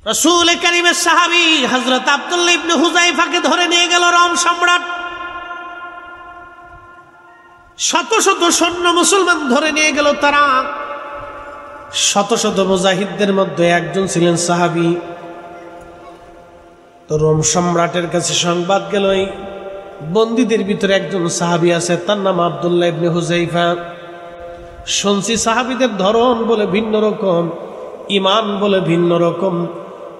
রাসূল কারীমের সাহাবী হযরত আব্দুল্লাহ ইবনে হুযায়ফাকে ধরে নিয়ে গেল রোম সম্রাট। শত শত সৈন্য মুসলমান ধরে নিয়ে গেল তারা। শত শত মুজাহিদদের মধ্যে একজন ছিলেন সাহাবী। তো রোম সম্রাটের কাছে সংবাদ গেল, এই বন্দীদের ভিতরে একজন সাহাবী আছে, তার নাম আব্দুল্লাহ ইবনে হুযায়ফা। শুনছি সাহাবীদের ধরন বলে ভিন্ন রকম, ইমান বলে ভিন্ন রকম,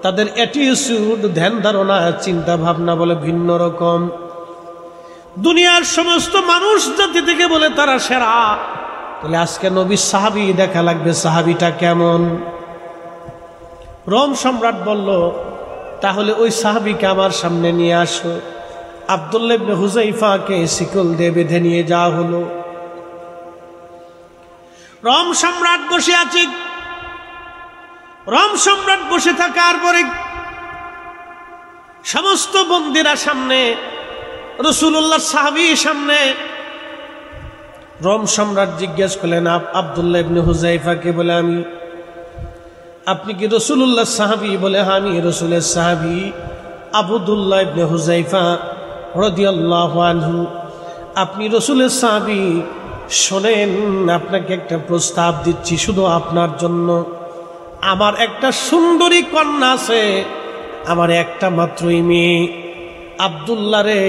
তাদের অ্যাটিটিউড ধ্যান ধারণা চিন্তা ভাবনা বলে ভিন্ন রকম। দুনিয়ার সমস্ত মানুষ জাতি থেকে বলে তারা সেরা, তাহলে আজকে নবীর সাহাবী দেখা লাগবে, সাহাবীটা কেমন। রোম সম্রাট বলল, তাহলে ওই সাহাবীকে আমার সামনে নিয়ে আসো। আব্দুল্লাহ ইবনে হুযায়ফাকে শিকল দিয়ে বেঁধে নিয়ে যাওয়া হলো। রোম সম্রাট বসে আছে। রোম সম্রাট বসে থাকার পরে সমস্ত বন্দীরা সামনে, রাসূলুল্লাহ সাহাবী সামনে। রোম সম্রাট জিজ্ঞেস করলেন আব্দুল্লাহ ইবনে হুযায়ফাকে, বলে আমি, আপনি কি রাসূলুল্লাহ সাহাবী? বলে হ্যাঁ, আমি রাসূলের সাহাবী আবদুল্লাহ ইবনে হুযায়ফা রাদিয়াল্লাহু আনহু। আপনি রাসূলের সাহাবী, শোনেন আপনাকে একটা প্রস্তাব দিচ্ছি শুধু আপনার জন্য। আমার একটা সুন্দরী কন্যা আছে, আমার একটা মাত্রই মেয়ে আব্দুল্লাহ রে,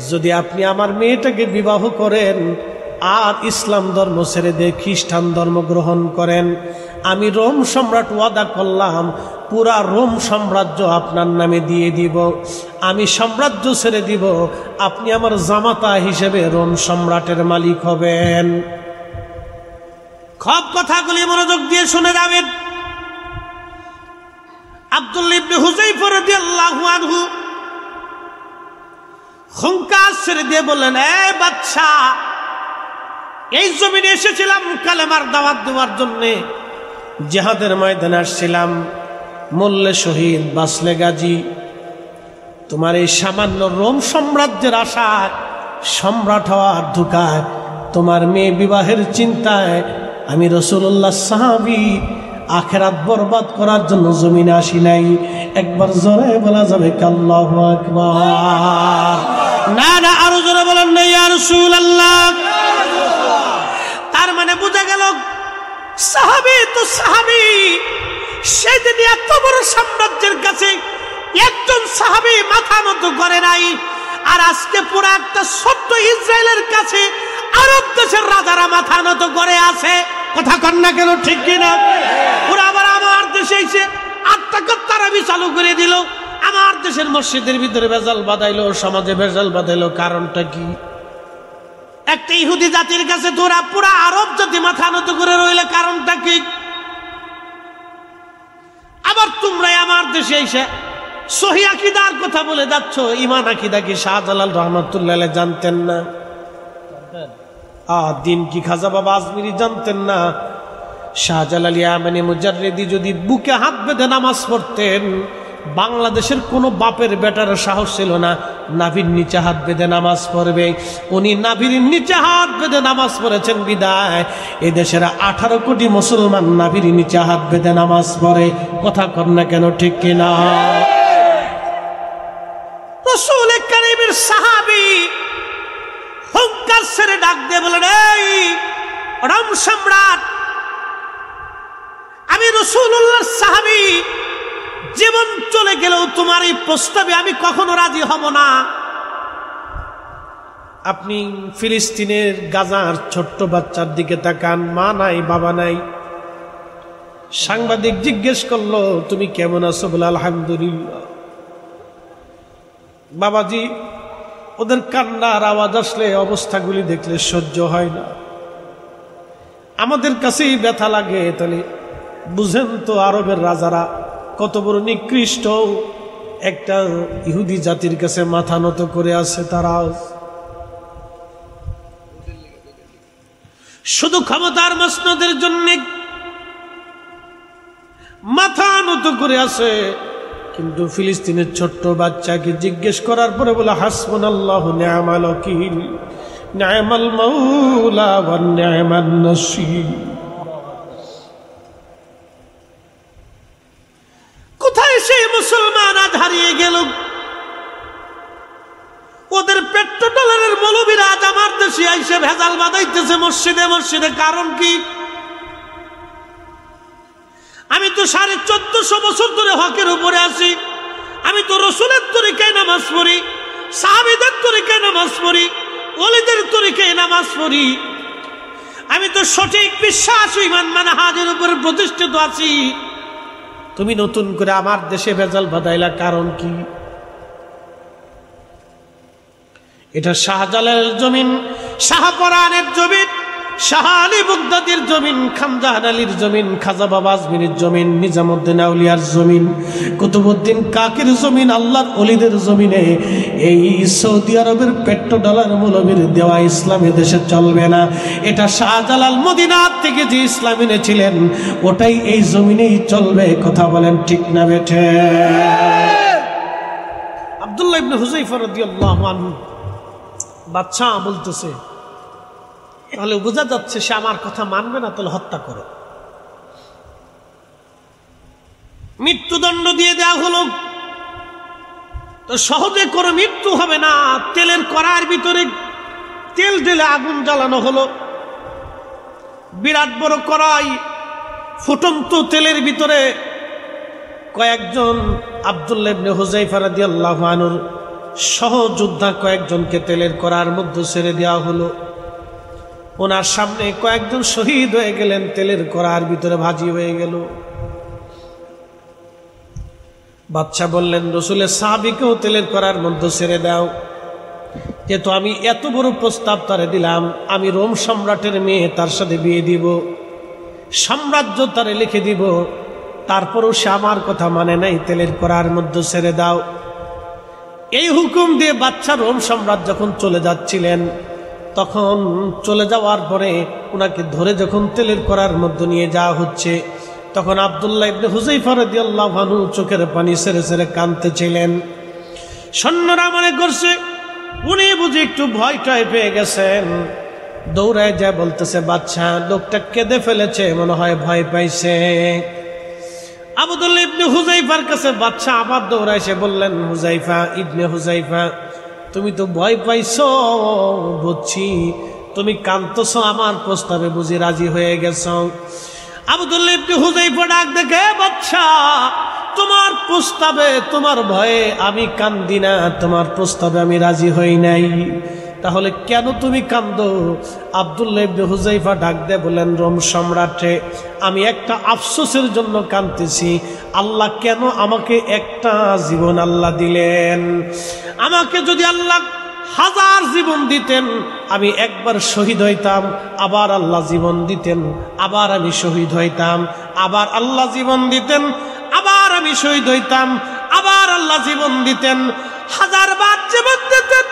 যদি আপনি আমার মেয়েটাকে বিবাহ করেন আর ইসলাম ধর্ম ছেড়ে দিয়ে খ্রিস্টান ধর্ম গ্রহণ করেন, আমি রোম সম্রাট ওয়াদা করলাম পুরা রোম সাম্রাজ্য আপনার নামে দিয়ে দিব। আমি সাম্রাজ্য ছেড়ে দিব, আপনি আমার জামাতা হিসেবে রোম সম্রাটের মালিক হবেন। সব কথাগুলি মনোযোগ দিয়ে শুনে যাবেন। আব্দুল্লাহ ইবনে হুযায়ফা রাদিয়াল্লাহু আনহু হুঙ্কার ছেড়ে দিয়ে বললেন, এই বাদশা, এই জমিনে এসেছিলাম কালেমার দাওয়াত দেওয়ার জন্যে, জিহাদের ময়দানে আসছিলাম, মরলে শহীদ বাঁচলে গাজী। তোমার এই সামান্য রোম সাম্রাজ্যের আশায়, সম্রাট হওয়ার ধোঁকায়, তোমার মেয়ে বিবাহের চিন্তায় আমি রাসূলুল্লাহ সাহাবী আখিরাত বরবাদ করার জন্য জমিনে আসি নাই। একবার জোরে বলা যাবে আল্লাহু আকবার? না না, আরো জোরে বলেন না ইয়া রাসূলুল্লাহ। তার মানে বোঝা গেল সাহাবী তো সাহাবী, সেদিন এত বড় সাম্রাজ্যের কাছে একজন সাহাবী মাথা নত করে নাই, আর আজকে পুরো একটা ছোট্ট ইসরায়েলের কাছে আরব দেশের রাজারা মাথা নত করে আছে। কথা কন না কেন, ঠিক কিনা? ওরা আবার আমার দেশে এসে 8 টাকার তারাবি চালু করে দিল, আমার দেশের মসজিদের ভিতরে ভেজাল বাঁধাইলো, সমাজে ভেজাল বাঁধাইলো। কারণটা কি? একটা ইহুদি জাতির কাছে তোরা পুরা আরব জাতি মাথা নত করে রইলে কারণটা কি? আবার তোমরাই আমার দেশে এসে সহিহ আকীদার কথা বলে যাচ্ছ। ঈমান আকীদা কি শাহজালাল রাহমাতুল্লাহ আলাইহি জানতেন না? দিন কি খাজা বাবা আজমিরি জানতেন না? শাহজালাল ইয়ামানি মুজাররিদি যদি বুকে হাত বেঁধে নামাজ পড়তেন, বাংলাদেশের কোনো বাপের বেটার সাহস ছিল না নাভির নিচে হাত বেঁধে নামাজ পড়বে। উনি নাভির নিচে হাত বেঁধে নামাজ পড়েছেন বিদায় এদেশের 18 কোটি মুসলমান নাভির নিচে হাত বেঁধে নামাজ পড়ে। কথা কর না কেন, ঠিক কিনা? রাসূল কারীমের সাহাবী হুঙ্কার ছেড়ে ডাক দিয়ে বলেন, এই রোম সম্রাট, আমি রাসূলুল্লাহর সাহাবী, জীবন চলে গেলেও তোমার এই প্রস্তাবে আমি কখনো রাজি হব না। আপনি ফিলিস্তিনের গাজার ছোট্ট বাচ্চার দিকে তাকান, মা নাই বাবা নাই। সাংবাদিক জিজ্ঞেস করলো, তুমি কেমন আছো? বলে আলহামদুলিল্লাহ। বাবাজি, ওদের কান্নার আওয়াজ আসলে, অবস্থাগুলি দেখলে সহ্য হয় না, আমাদের কাছেই ব্যথা লাগে। তাহলে বুঝেন তো আরবের রাজারা কত বড় নিকৃষ্ট, একটা ইহুদি জাতির কাছে মাথা নত করে আছে। তারা শুধু ক্ষমতার মসনদের জন্য মাথা নত করে আছে, কিন্তু ফিলিস্তিনের ছোট্ট বাচ্চাকে জিজ্ঞেস করার পরে বলে, হাসবুনাল্লাহু নি'মাল ওয়াকিল, নি'মাল মাওলা ওয়া নি'মান নাসীর। কোথায় দেশে মুসলমান আজ হারিয়ে গেল। ওদের পেট্রোডলারের মৌলবীরা আজ আমার দেশে আইসে ভেজাল বাঁধাইতেছে মসজিদে মসজিদে। কারণ কি? আমি তো 1450 বছর ধরে হকের উপরে আছি। আমি তো রসুলের তরিকায় নামাজ পড়ি, সাহাবীদের তরিকায় নামাজ পড়ি, ওলিদের তরিকায় নামাজ পড়ি। আমি তো সঠিক বিশ্বাস ঈমান মানহাজের উপরে প্রতিষ্ঠিত আছি। তুমি নতুন করে আমার দেশে ভেজাল বাঁধাইলা, কারণ কি? এটা শাহজালালের জমিন, শাহপরানের জমিন, শাহ আলী বাগদাদির জমিন, খানজাহান আলীর জমিন, খাজা বাবা আজমিরের জমিন, নিজামুদ্দিন আউলিয়ার জমিন, কুতুবউদ্দিন কাকির জমিন, আল্লাহর ওলিদের জমিনে এই সৌদি আরবের পেট্রোডলার মৌলবীর দেওয়া ইসলামী দেশে চলবে না। এটা শাহজালাল মদিনার থেকে যে ইসলাম এনেছিলেন ওটাই এই জমিনেই চলবে। কথা বলেন ঠিক না বেঠে? আব্দুল্লাহ ইবনে হুযায়ফা রাদিয়াল্লাহু আনহু বাদশা বলতেছে, তাহলে বোঝা যাচ্ছে সে আমার কথা মানবে না, তাহলে হত্যা করো। মৃত্যুদণ্ড দিয়ে দেওয়া হলো। তো সহজে করে মৃত্যু হবে না। তেলের কড়াইয়ের ভিতরে তেল ঢেলে আগুন জ্বালানো হলো। বিরাট বড় কড়াই, ফুটন্ত তেলের ভিতরে কয়েকজন আব্দুল্লাহ ইবনে হুযায়ফা রাদিয়াল্লাহু আনহুর সহযোদ্ধা কয়েকজনকে তেলের কড়ার মধ্যে ছেড়ে দেওয়া হলো। ওনার সামনে কয়েকজন শহীদ হয়ে গেলেন, তেলের কড়ার ভিতরে ভাজি হয়ে গেল। বাদশা বললেন, রসুলের সাহাবীকেও তেলের কড়ার মধ্যে ছেড়ে দাও। যেহেতু আমি এত বড় প্রস্তাব তারে দিলাম, আমি রোম সম্রাটের মেয়ে, তার সাথে বিয়ে দিব, সাম্রাজ্য তারে লিখে দিব, তারপরও সে আমার কথা মানে নাই, তেলের কড়ার মধ্যে ছেড়ে দাও। এই হুকুম দিয়ে বাদশা রোম সম্রাট যখন চলে যাচ্ছিলেন, তখন চলে যাওয়ার পরে ওনাকে ধরে যখন তেলের কড়ার মধ্যে নিয়ে যাওয়া হচ্ছে, তখন আব্দুল্লাহ ইবনে হুযায়ফা রাদিয়াল্লাহু আনহু চোখের পানি ছেড়ে ছেড়ে কাঁদতেছিলেন। সৈন্যরা মনে করছে উনি বুঝি একটু ভয়টায় পেয়ে গেছেন। দৌড়ায় যায় বলতেছে, বাদশা লোকটা কেঁদে ফেলেছে, মনে হয় ভয় পাইছে। আব্দুল্লাহ ইবনে হুযায়ফার কাছে বাদশা আবার দৌড়ায় এসে বললেন, হুযায়ফা ইবনে হুযায়ফা, তুমি তো ভয় পাইছো বুঝছি, তুমি কাঁদতেছো, আমার প্রস্তাবে বুঝি রাজি হয়ে গেছ। আব্দুল্লাহ ইবনে হুযায়ফা ডাক দেখে, বাদশা তোমার প্রস্তাবে, তোমার ভয়ে আমি কান্দি না, তোমার প্রস্তাবে আমি রাজি হই নাই, তাহলে কেন তুমি কান্দো? আব্দুল্লাহ ইবনে হুযায়ফা ডাক দিয়ে বলেন, রোম সম্রাটে, আমি একটা আফসোসের জন্য কাঁদতেছি। আল্লাহ কেন আমাকে একটা জীবন আল্লাহ দিলেন? আমাকে যদি আল্লাহ 1000 জীবন দিতেন, আমি একবার শহীদ হইতাম, আবার আল্লাহ জীবন দিতেন, আবার আমি শহীদ হইতাম, আবার আল্লাহ জীবন দিতেন, আবার আমি শহীদ হইতাম, আবার আল্লাহ জীবন দিতেন। 1000 বার জীবন দিতেন,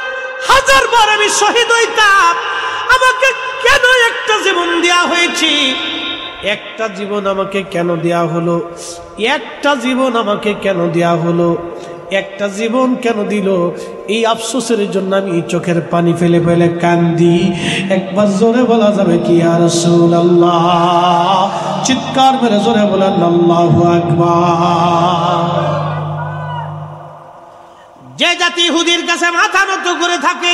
1000 বার আমি শহীদ হইতাম। আমাকে কেন একটা জীবন দেয়া হয়েছে? একটা জীবন আমাকে কেন দেয়া হলো? একটা জীবন আমাকে কেন দেয়া হলো? একটা জীবন কেন দিল? এই আফসোসের জন্য আমি চোখের পানি ফেলে ফেলে কান্দি। একবার জোরে বলা যাবে কি ইয়া রাসূলুল্লাহ? চিৎকার মেরে জোরে বলেন আল্লাহু আকবার। যে জাতি ইহুদির কাছে মাথা নত করে থাকে,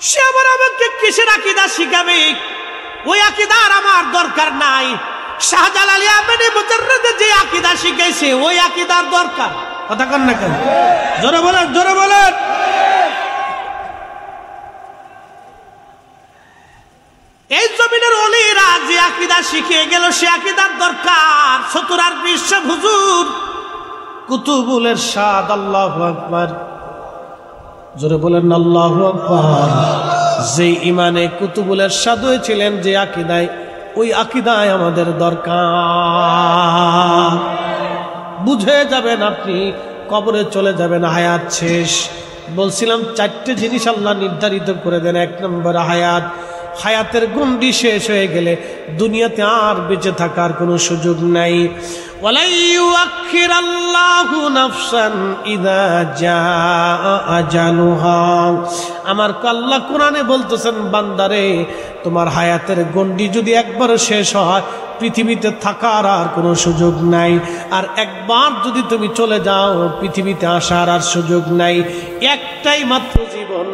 সে আবার আমাকে কিসের আকীদা শিখাবে? ওই আকীদার আমার দরকার নাই। শাহজালাল ইয়ামানি মুজাররদে যে আকীদা শিখাইছে ওই আকীদার দরকার। কথা কন না কেন? জোরে বলেন, জোরে বলেন। এই জমিনের ওলিরা যে আকীদা শিখিয়ে গেল সে আকীদার দরকার। 70 বিশ্ব হুজুর কুতুবুল ইরশাদ, আল্লাহু আকবার। জোরে বলেন আল্লাহু আকবার। যে ইমানে কুতুবুল ইরশাদ হয়েছিলেন, যে আকীদায়, ওই আকীদায় আমাদের দরকার। বুঝে যাবেন আপনি, কবরে চলে যাবেন, হায়াত শেষ। বলছিলাম 4টে জিনিস আল্লাহ নির্ধারিত করে দেন। 1 নম্বর হায়াত। হায়াতের গণ্ডি শেষ হয়ে গেলে দুনিয়াতে আর বেঁচে থাকার কোনো সুযোগ নাই। ওয়ালা ইউআখিরাল্লাহু নাফসান ইযা জাআ আজালুহা। আমার আল্লাহ কোরআনে বলতেছেন, বান্দারে তোমার হায়াতের গণ্ডি যদি একবার শেষ হয় পৃথিবীতে থাকার আর কোনো সুযোগ নাই। আর একবার যদি তুমি চলে যাও, পৃথিবীতে আসার আর সুযোগ নাই। একটাই মাত্র জীবন,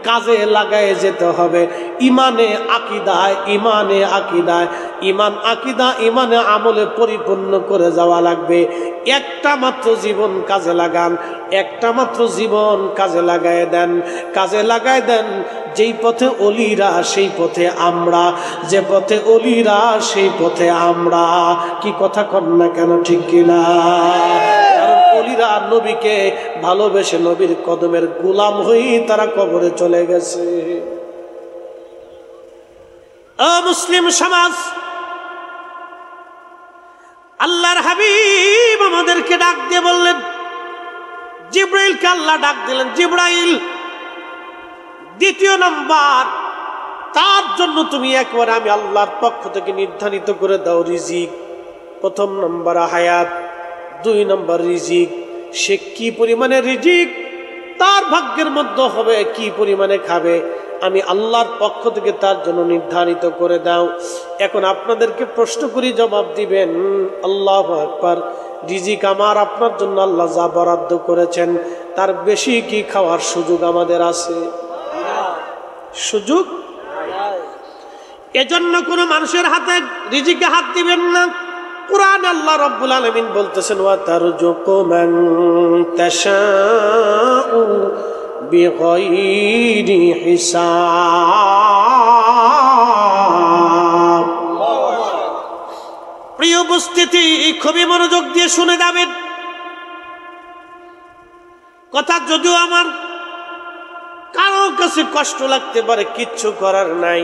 কাজে লাগায় যেতে হবে। ইমানে আকিদায়, ইমানে আকিদায়, ইমান আকিদা ইমানে আমলে পরিপূর্ণ করে যাওয়া লাগবে। একটা মাত্র জীবন কাজে লাগান, একটা মাত্র জীবন কাজে লাগায় দেন, কাজে লাগায় দেন। যেই পথে অলিরা সেই পথে আমরা, যে পথে অলিরা সেই পথে আমরা। কি কথা কন না কেন, ঠিক কিনা? অলিরা নবীকে ভালোবেসে নবীর কদমের গোলাম হয়ে তারা কবরে চলে গেছে। মুসলিম সমাজ, আল্লাহর হাবিব আমাদেরকে ডাক দিয়ে বললেন, জিব্রাইলকে আল্লাহ ডাক দিলেন, জিব্রাইল দ্বিতীয় নাম্বার, তার জন্য তুমি একবার আমি আল্লাহর পক্ষ থেকে নির্ধারিত করে দাও রিজিক। প্রথম নাম্বার হায়াত, দুই নম্বর রিজিক। সে কি পরিমাণে রিজিক তার ভাগ্যের মধ্যে হবে, কি পরিমাণে খাবে, আমি আল্লাহর পক্ষ থেকে তার জন্য নির্ধারিত করে দাও। এখন আপনাদেরকে প্রশ্ন করি, জবাব দিবেন। আল্লাহু আকবার। রিজিক আমার আপনার জন্য আল্লাহ যা বরাদ্দ করেছেন তার বেশি কি খাওয়ার সুযোগ আমাদের আছে? সুযোগ। এজন্য কোনো মানুষের হাতে রিজিকে হাত দিবেন না। কুরআন আল্লাহ রাব্বুল আলামিন বলতেছেন, ওয়া তারযুকু মান তাশাউ বিগাইরি হিসাব। প্রিয় উপস্থিতি, খুবই মনোযোগ দিয়ে শুনে যাবেন কথা। যদিও আমার কারো কাছে কষ্ট লাগতে পারে, কিচ্ছু করার নাই,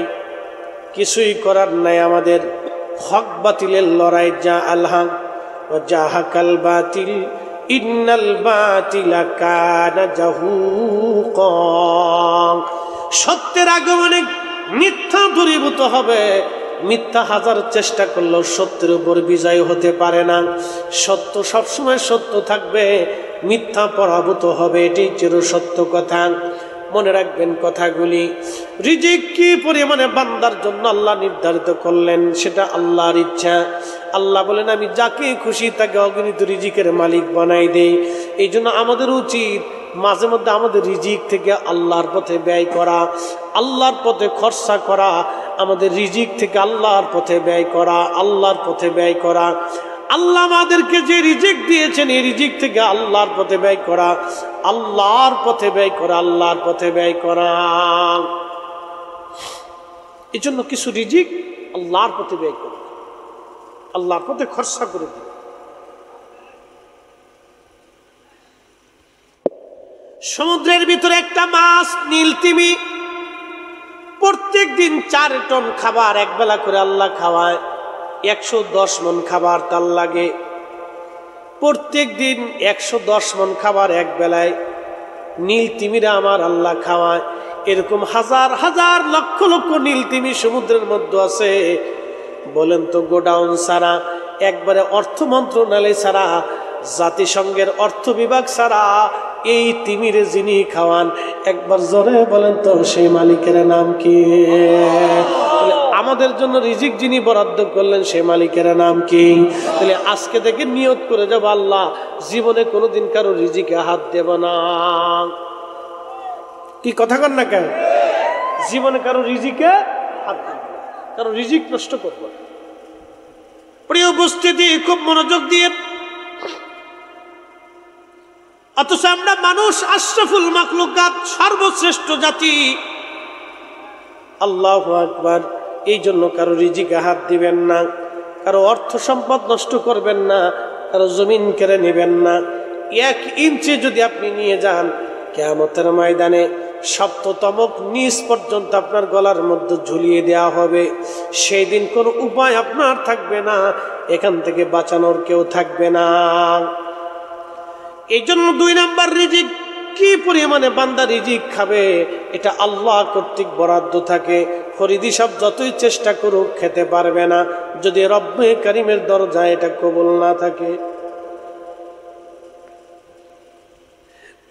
কিছুই করার নাই। আমাদের হক বাতিলের লড়াই, যা আল্লাহ ওয়া জাহাকাল বাতিল ইন্নাল বাতিলা কানা জাহুকা। সত্যের আগমনে মিথ্যা দূরীভূত হবে। মিথ্যা হাজার চেষ্টা করলেও সত্যের উপর বিজয় হতে পারে না। সত্য সবসময় সত্য থাকবে, মিথ্যা পরাভূত হবে, এটাই চির সত্য কথা। মনে রাখবেন কথাগুলি। রিজিক কি পরিমাণে বান্দার জন্য আল্লাহ নির্ধারিত করলেন সেটা আল্লাহর ইচ্ছা। আল্লাহ বলেন, আমি যাকে খুশি তাকে অগণিত রিজিকের মালিক বানাই দেই। এই জন্য আমাদের উচিত মাঝে মধ্যে আমাদের রিজিক থেকে আল্লাহর পথে ব্যয় করা, আল্লাহর পথে খরচা করা, আমাদের রিজিক থেকে আল্লাহর পথে ব্যয় করা, আল্লাহর পথে ব্যয় করা। আল্লাহ আমাদেরকে যে রিজিক দিয়েছেন এই রিজিক থেকে আল্লাহর পথে ব্যয় করা, আল্লাহর পথে ব্যয় করা, আল্লাহর পথে ব্যয় করা। এই জন্য কিছু রিজিক আল্লাহর পথে ব্যয় করা, আল্লাহর পথে খরচা করে দিন। সমুদ্রের ভিতরে একটা মাছ নীলতিমি, প্রত্যেক দিন 4 টন খাবার একবেলা করে আল্লাহ খাওয়ায়। 110 মন খাবার তার লাগে। প্রত্যেক দিন 110 মন খাবার এক বেলায় নীলতিমিরা আমার আল্লাহ খাওয়ায়। এরকম হাজার হাজার লক্ষ লক্ষ নীলতিমি সমুদ্রের মধ্যে আছে। বলেন তো, গোডাউন ছাড়া, একবারে অর্থ মন্ত্রণালয় ছাড়া, জাতিসংঘের অর্থ বিভাগ ছাড়া এই তিমিরে যিনি খাওয়ান, একবার জোরে বলেন তো সেই মালিকের নাম কি? আমাদের জন্য রিজিক যিনি বরাদ্দ করলেন সেই মালিকের নাম কি? তাহলে আজকে থেকে নিয়ত করে যাব, আল্লাহ জীবনে কোনোদিন কারো রিজিকে হাত দেব না। কি কথা কন না কেন? জীবনে কারো রিজিকে হাত দেব না, কারো রিজিক নষ্ট করব না। প্রিয় উপস্থিতি, খুব মনোযোগ দিয়ে। অথচ আমরা মানুষ আশরাফুল মাখলুকাত, সর্বশ্রেষ্ঠ জাতি। আল্লাহু আকবার। এই জন্য কারো রিজিকে হাত দিবেন না, কারো অর্থ সম্পদ নষ্ট করবেন না, কারো জমিন কেড়ে নেবেন না। 1 ইঞ্চি যদি আপনি নিয়ে যান, কিয়ামতের ময়দানে সপ্ততমক নিচ পর্যন্ত আপনার গলার মধ্যে ঝুলিয়ে দেওয়া হবে। সেই দিন কোনো উপায় আপনার থাকবে না, এখান থেকে বাঁচানোর কেউ থাকবে না। এই জন্য 2 নাম্বার, রিজিক কি পরিমাণে বান্দা রিজিক খাবে এটা আল্লাহ কর্তৃক বরাদ্দ থাকে। ফরিদি সাহেব যতই চেষ্টা করুক খেতে পারবে না যদি রব্বে কারিমের দরজায় এটা কবুল না থাকে।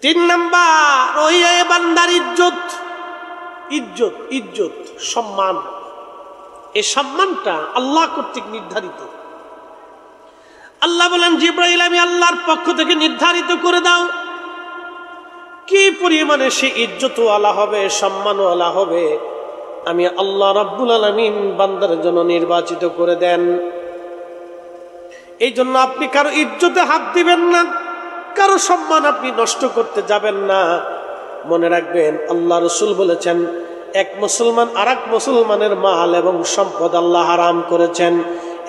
3 নাম্বার, ওই বান্দার ইজ্জত, ইজ্জত, ইজ্জত, সম্মান। এই সম্মানটা আল্লাহ কর্তৃক নির্ধারিত। আল্লাহ বলেন, জিবরাইল আমি আল্লাহর পক্ষ থেকে নির্ধারিত করে দাও। কি পরিমাণে সে ইজ্জতওয়ালা হবে, সম্মানওয়ালা হবে, আমি আল্লাহ রাব্বুল আলামিন বান্দার জন্য নির্বাচিত করে দেন। এই জন্য আপনি কারো ইজ্জতে হাত দিবেন না, কারো সম্মান আপনি নষ্ট করতে যাবেন না। মনে রাখবেন, আল্লাহ রাসূল বলেছেন, এক মুসলমান আরেক মুসলমানের মাল এবং সম্পদ আল্লাহ হারাম করেছেন।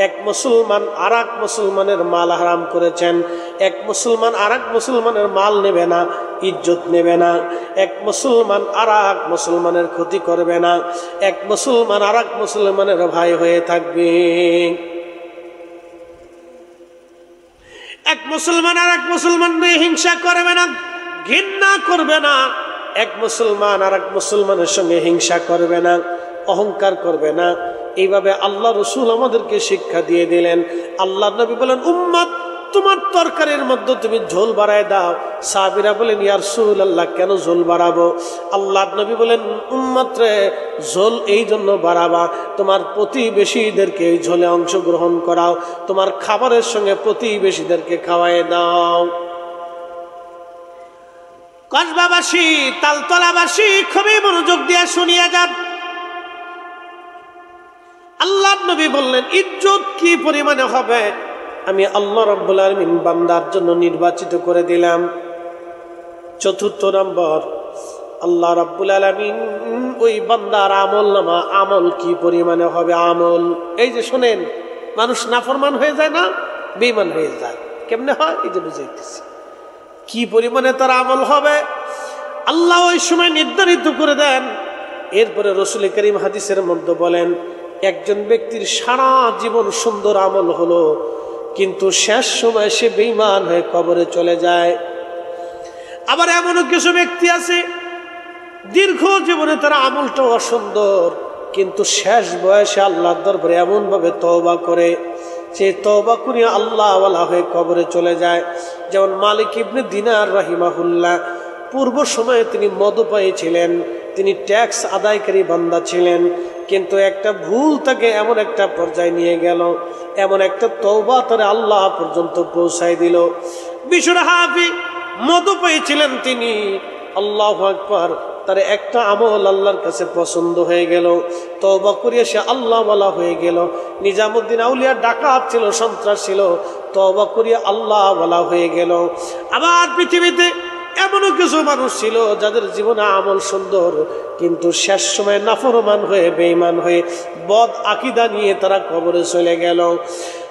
এক মুসলমান আরেক মুসলমানের মাল হারাম করেছেন। এক মুসলমান আরেক মুসলমানের মাল নেবে না, ইজ্জত নেবে না। এক মুসলমান আরেক মুসলমানের ক্ষতি করবে না। এক মুসলমান আরেক মুসলমানের ভাই হয়ে থাকবে। এক মুসলমান আরেক মুসলমানকে হিংসা করবে না, ঘৃণা করবে না। এক মুসলমান আরেক মুসলমানের সঙ্গে হিংসা করবে না, অহংকার করবে না। এইভাবে আল্লাহ রাসূল আমাদেরকে শিক্ষা দিয়ে দিলেন। আল্লাহ নবী বলেন, উম্মত তোমার তরকারির মধ্যে তুমি ঝোল বাড়ায় দাও। সাহাবীরা বলেন, ইয়া রাসূলুল্লাহ কেন ঝোল বাড়াবো? আল্লাহ নবী বলেন, উম্মত রে, ঝোল এই জন্য বাড়াবা, তোমার প্রতিবেশীদেরকে এই ঝোলে অংশগ্রহণ করাও, তোমার খাবারের সঙ্গে প্রতিবেশীদেরকে খাওয়ায় দাও। কসবাবাসী, তালতলাবাসী খুবই মনোযোগ দিয়ে শুনিয়া যান। আল্লাহ নবী বললেন, ইজ্জত কি পরিমাণে হবে আমি আল্লাহ রাব্বুল আলামিন বান্দার জন্য নির্বাচিত করে দিলাম। চতুর্থ নম্বর, আল্লাহ রাব্বুল আলামিন ওই বান্দার আমলনামা, আমল কি পরিমাণে হবে। আমল এই যে শোনেন, মানুষ নাফরমান হয়ে যায় না, বেঈমান হয়ে যায়। কেমনে হয় এই যে বুঝাইতেছি, কি পরিমাণে তার আমল হবে আল্লাহ ওই সময় নির্ধারিত করে দেন। এরপরে রাসূল করিম হাদিসের মধ্যে বলেন, একজন ব্যক্তির সারা জীবন সুন্দর আমল হলো, কিন্তু শেষ সময় সে বেঈমান হয়ে কবরে চলে যায়। আবার এমনও কিছু ব্যক্তি আছে, দীর্ঘ জীবনে তার আমলটা অসুন্দর, কিন্তু শেষ বয়সে আল্লাহর দরবারে এমন ভাবে তওবা করে, সে তওবা করে আল্লাহ ওয়ালা হয়ে কবরে চলে যায়। যেমন মালিক ইবনে দিনার রাহিমাহুল্লাহ, পূর্ব সময়ে তিনি মদপায়ী ছিলেন, তিনি ট্যাক্স আদায়কারী বান্দা ছিলেন, কিন্তু একটা ভুল তাকে এমন একটা পর্যায়ে নিয়ে গেল, এমন একটা তওবা তারে আল্লাহ পর্যন্ত পৌঁছায় দিল। বিশুর হাফি মদপায়ী ছিলেন তিনি, আল্লাহু আকবার, তার একটা আমল আল্লাহর কাছে পছন্দ হয়ে গেল, তওবা করিয়া সে আল্লাহ ওয়ালা হয়ে গেল। নিজামুদ্দিন আউলিয়া ডাকাত ছিল, সন্ত্রাস ছিল, তওবা করিয়া আল্লাহ ওয়ালা হয়ে গেল। আবার পৃথিবীতে এমনও কিছু মানুষ ছিল যাদের জীবনে আমল সুন্দর, কিন্তু শেষ সময় নাফরমান হয়ে, বেঈমান হয়ে, বদ আকীদা নিয়ে তারা কবরে চলে গেল।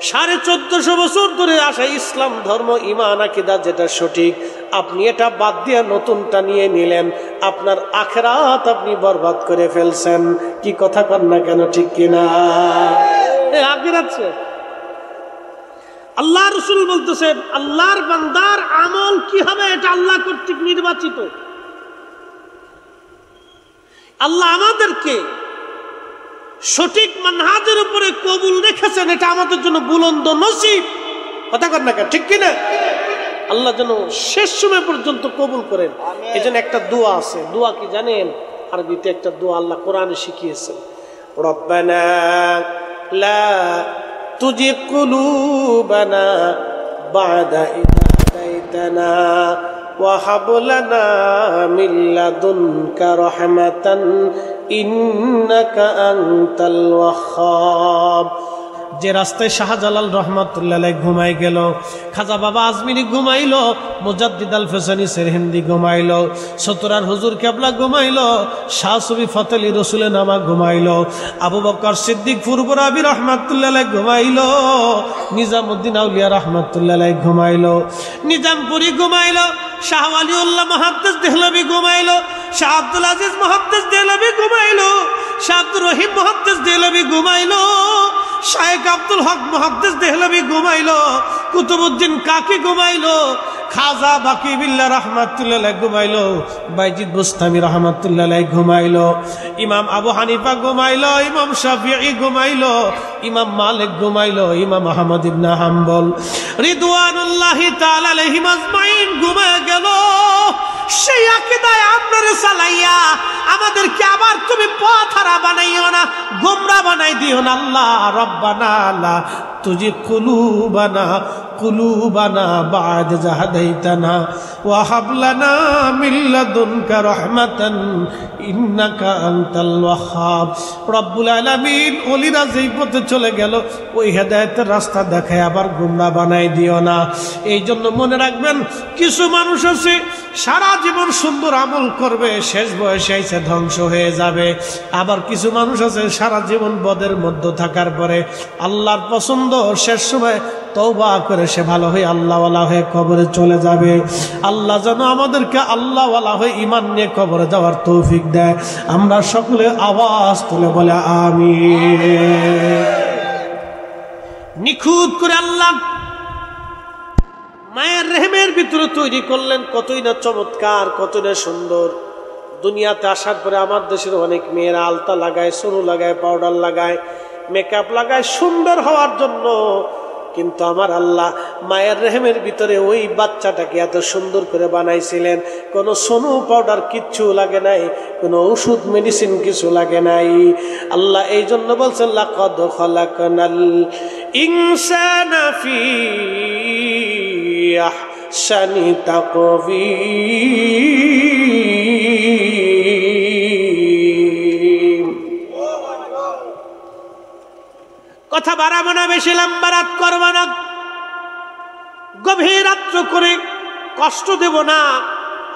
1450 বছর ধরে আসা ইসলাম ধর্ম, ঈমান, আকীদা যেটা সঠিক, আপনি এটা বাদ দিয়ে নতুনটা নিয়ে নিলেন, আপনার আখিরাত আপনি বরবাদ করে ফেলছেন। কি কথা কন না কেন, ঠিক কিনা? আখিরাত আল্লাহ রাসূল বলতেছেন, আল্লাহর বান্দার আমল কি হবে এটা আল্লাহ কর্তৃক নির্বাচিত। আল্লাহ আমাদেরকে সঠিক মানহাজের উপরে কবুল রেখেছেন, এটা আমাদের জন্য বুলন্দ নসিব। কথা কন না কেন, ঠিক কিনা? আল্লাহ যেন শেষ সময় পর্যন্ত কবুল করেন। এই জন্য একটা দোয়া আছে, দোয়া কি জানেন? আরবিতে একটা দোয়া আল্লাহ কোরআনে শিখিয়েছেন, রব্বানা লা তুজিগ কুলুবানা বা'দা ইয হাদাইতানা ওয়া হাব লানা মিন লাদুনকা রাহমাতান ইন্নাকা আনতাল ওয়াহ্হাব। যে রাস্তায় শাহজালাল রহমাতুল্লাহ আলাইহি ঘুমাই গেল, খাজা বাবা আজমিরি ঘুমাইল, মুজাদ্দিদ আল ফেসানি সেরহিন্দি ঘুমাইল, সতরার হুজুর কেবলা ঘুমাইল, শাহ সুফি ফতেলি রসুলের নামা ঘুমাইল, আবু বকর সিদ্দিক ফুরবুরাবি রহমাতুল্লাহ আলাইহি ঘুমাইল, নিজামুদ্দিন আউলিয়া রহমাতুল্লাহ আলাইহি ঘুমাইল, নিজামপুরি ঘুমাইল, শাহ ওয়ালিউল্লাহ মুহাদ্দিস দেহলভি ঘুমাইল, শাহ আব্দুল আজিজ মুহাদ্দিস দেহলভি ঘুমাইল, শাহ আব্দুর রহিম মুহাদ্দিস দেহলভি ঘুমাইল, শায়েখ আব্দুল হক মুহাদ্দিস দেহলভি ঘুমাইল, কুতুবউদ্দিন কাকি ঘুমাইল, খাজা বাকি বিল্লাহ রাহমাতুল্লাহ আলাইহি ঘুমাইল, বাইজিদ বুস্তামি রাহমাতুল্লাহ আলাইহি ঘুমাইল, ইমাম আবু হানিফা ঘুমাইল, ইমাম শাফিঈ ঘুমাইল, ইমাম মালিক ঘুমাইল, ইমাম আহমদ ইবনে হাম্বল রিদওয়ানুল্লাহি তাআলা আলাইহিম আজমাইন ঘুমায় গেল। সেই আকীদায় আপনারে চালাইয়া আমাদেরকে আবার তুমি পথহারা বানাইও না, গোমরা বানাই দিও না। আল্লাহ রব্বানা লা তুজি কুলুবানা বা'দ ইয হাদাইতানা ওয়া হাব লানা মিন লাদুনকা রাহমাতান ইন্নাকা আনতাল ওয়াহ্হাব। রব্বুল আলামিন ওলিরা যেই পথে চলে গেল ওই হেদায়েতের রাস্তা দেখায় আবার গোমরা বানাই দিও না। এই জন্য মনে রাখবেন, কিছু মানুষ আছে সারা জীবন সুন্দর আমল করবে, শেষ বয়সে এসে ধ্বংস হয়ে যাবে। আবার কিছু মানুষ আছে সারা জীবন বদের মধ্যে থাকার পরে আল্লাহর পছন্দ, শেষ সময় তওবা করে সে ভালো হয়ে আল্লাহওয়ালা হয়ে কবরে চলে যাবে। আল্লাহ যেন আমাদেরকে আল্লাহওয়ালা হয়ে ঈমান নিয়ে কবরে যাওয়ার তৌফিক দেয়। আমরা সকলে আওয়াজ তুলে বলে আমিন। নিখুঁত করে আল্লাহ মায়ের রেহেমের ভিতরে তৈরি করলেন, কতই না চমৎকার, কতই না সুন্দর। দুনিয়াতে আসার পরে আমার দেশের অনেক মেয়েরা আলতা লাগায়, সরু লাগায়, পাউডার লাগায়, মেকআপ লাগায় সুন্দর হওয়ার জন্য। কিন্তু আমার আল্লাহ মায়ের রেহেমের ভিতরে ওই বাচ্চাটাকে এত সুন্দর করে বানাইছিলেন, কোনো সোনু পাউডার কিচ্ছু লাগে নাই, কোনো ওষুধ মেডিসিন কিছু লাগে নাই। আল্লাহ এই জন্য বলছেন লাকাদ খালাকনাল ইনসানা ফি আহসানি তাকওয়ীম। কথা বাড়াবো না, বেশি লম্বা রাত করবো না, গভীর রাত্র করে কষ্ট দেব না।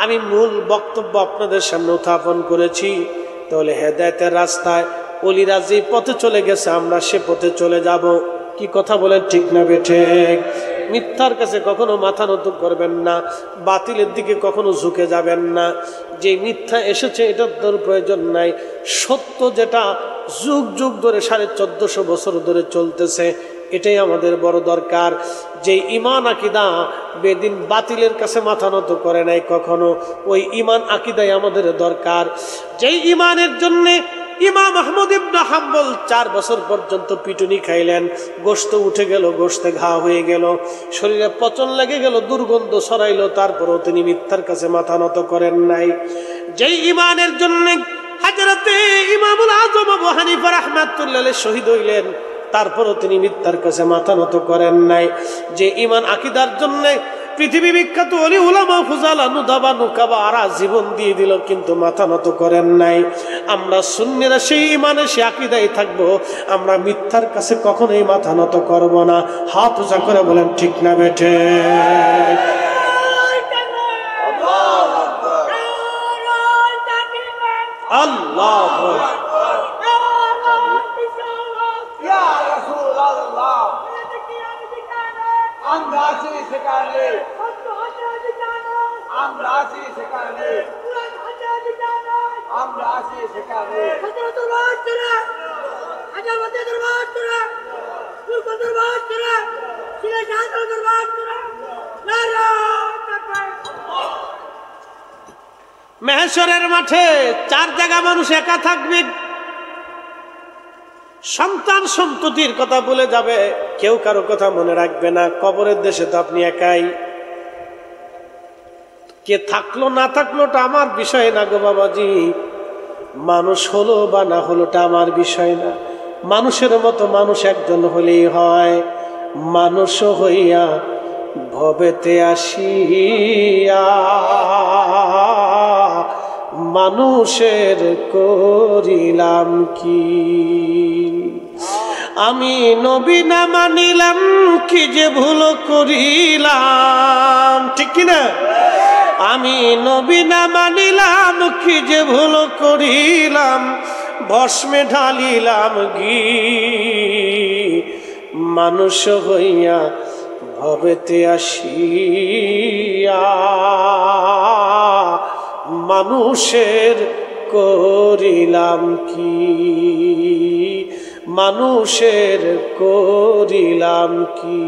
আমি মূল বক্তব্য আপনাদের সামনে উত্থাপন করেছি। তাহলে হেদায়েতের রাস্তায় ওলিরা যে পথে চলে গেছে আমরা সে পথে চলে যাব। কি কথা বলেন, ঠিক না বেঠে? মিথ্যার কাছে কখনো মাথা নত করবেন না, বাতিলের দিকে কখনো ঝুঁকে যাবেন না। যে মিথ্যা এসেছে এটার তোর প্রয়োজন নাই। সত্য যেটা যুগ যুগ ধরে 1450 বছর ধরে চলতেছে, এটাই আমাদের বড় দরকার। যে ঈমান আকীদা বেদিন বাতিলের কাছে মাথা নত করে নাই কখনো, ওই ঈমান আকীদাই আমাদের দরকার। যেই ঈমানের জন্যে ইমাম আহমদ ইবনে হাম্বল 4 বছর পর্যন্ত পিটুনি খাইলেন, গোশত উঠে গেল, গোশতে ঘা হয়ে গেল, শরীরে পচন লেগে গেল, দুর্গন্ধ ছড়াইল, তারপরেও তিনি মিথ্যার কাছে মাথা নত করেন নাই। যেই ঈমানের জন্য হযরতে ইমামুল আযম আবু হানিফা রাহমাতুল্লাহ আলাইহি শহীদ হইলেন, তারপরেও তিনি মিথ্যার কাছে মাথা নত করেন নাই। যে ঈমান আকীদার জন্য পৃথিবী বিখ্যাত ওলি উলামা ফুজালা নুদাবা নুকাবা আরা জীবন দিয়ে দিল, কিন্তু মাথা নত করেন নাই। আমরা সুন্নিরা সেই ঈমানে সেই আকীদায় থাকবো, আমরা মিথ্যার কাছে কখনোই মাথা নত করব না। হাত উঁচা করে বলেন ঠিক না বেঠে? আল্লাহু মেহেশ্বরের মাঠে 4 জায়গা মানুষ একা থাকবে। সন্তান সন্ততির কথা বলে যাবে, কেউ কারো কথা মনে রাখবে না। কবরের দেশে তো আপনি একাই। কে থাকলো না থাকলোটা আমার বিষয় না গো বাবাজি। মানুষ হলো বা না হলোটা আমার বিষয় না। মানুষের মতো মানুষ একজন হলেই হয়। মানুষ হইয়া ভবেতে আসিয়া মানুষের করিলাম কি? আমি নবী না মানিলাম, কি যে ভুল করিলাম, ঠিক কিনা? আমি নবী না মানিলাম, কি যে ভুল করিলাম, ভস্মে ঢালিলাম ঘি। মানুষ হইয়া ভবেতে আসিয়া মানুষের করিলাম কি? মানুষের করিলাম কি?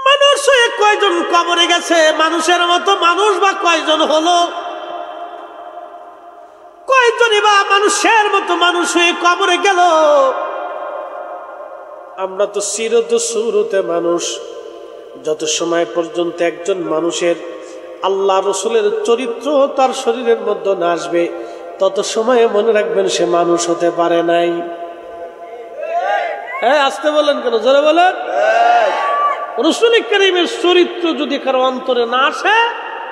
মানুষ হয়ে কয়জন কবরে গেছে? মানুষের মতো মানুষ বা কয়জন হলো? কয়জনই বা মানুষের মতো মানুষ হয়ে কবরে গেল? আমরা তো সিরত সুরতে মানুষ। যত সময় পর্যন্ত একজন মানুষের আল্লাহ রসুলের চরিত্র তার শরীরের মধ্যে না আসবে, তত সময়ে মনে রাখবেন সে মানুষ হতে পারে নাই। হ্যাঁ, আসতে বলেন কেন, জোরে বলেন। রসুল কারীমের চরিত্র যদি কারো অন্তরে না আসে,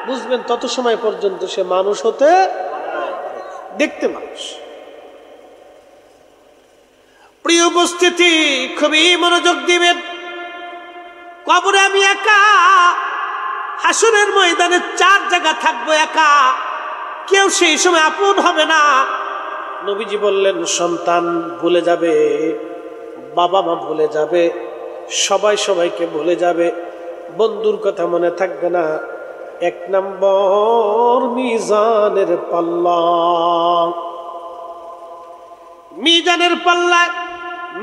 বুঝবেন তত সময় পর্যন্ত সে মানুষ হতে, দেখতে মানুষ। প্রিয় উপস্থিতি, খুবই মনোযোগ দিবেন। কবরে আমি একা, হাসরের ময়দানে 4 জায়গা থাকবো একা, কেউ সেই সময় আপন হবে না। নবীজি বললেন, সন্তান ভুলে যাবে, বাবা মা ভুলে যাবে, সবাই সবাইকে ভুলে যাবে, বন্ধুর কথা মনে থাকবে না। 1 নম্বর মিজানের পাল্লা। মিজানের পাল্লা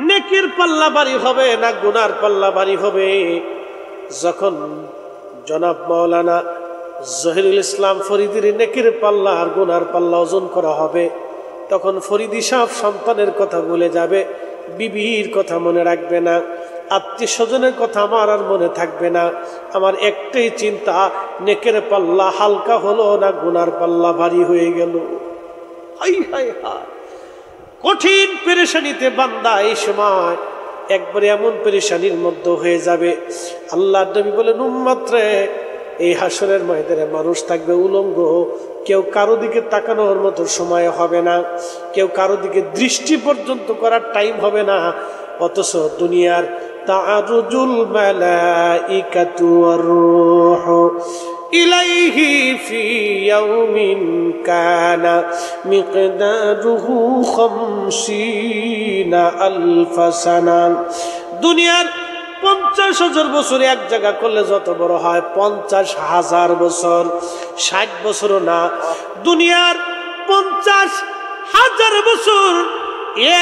নেকির পাল্লা ভারী হবে না গুনার পাল্লা ভারী হবে? যখন জনাব মাওলানা জহিরুল ইসলাম ফরিদির নেকির পাল্লা আর গুনার পাল্লা ওজন করা হবে, তখন ফরিদি সাহেব সন্তানের কথা ভুলে যাবে, বিবির কথা মনে রাখবে না, আত্মীয় স্বজনের কথা আমার আর মনে থাকবে না। আমার একটাই চিন্তা, নেকের পাল্লা হালকা হলো না গুনার পাল্লা ভারী হয়ে গেল। হাই হাই হাই, কঠিন পেরেশানিতে বান্দা এই সময় একবারে এমন পেরেশানির মধ্যে হয়ে যাবে। আল্লাহ নবী বলেন, উম্মত রে, এই হাসরের ময়দানে মানুষ থাকবে উলঙ্গ, কেউ কারো দিকে তাকানোর মতো সময় হবে না, কেউ কারো দিকে দৃষ্টি পর্যন্ত করার টাইম হবে না। অথচ দুনিয়ার তাআরুজুল মালাইকাতু ওয়ার রূহু ইলাইহি ফি ইয়াউমিন কানা মিকদারুহু 50,000 সানা। দুনিয়ার 50,000 বছর এক জায়গা করলে যত বড় হয়, 50,000 বছর, 60 বছরও না। দুনিয়ার 50,000 বছর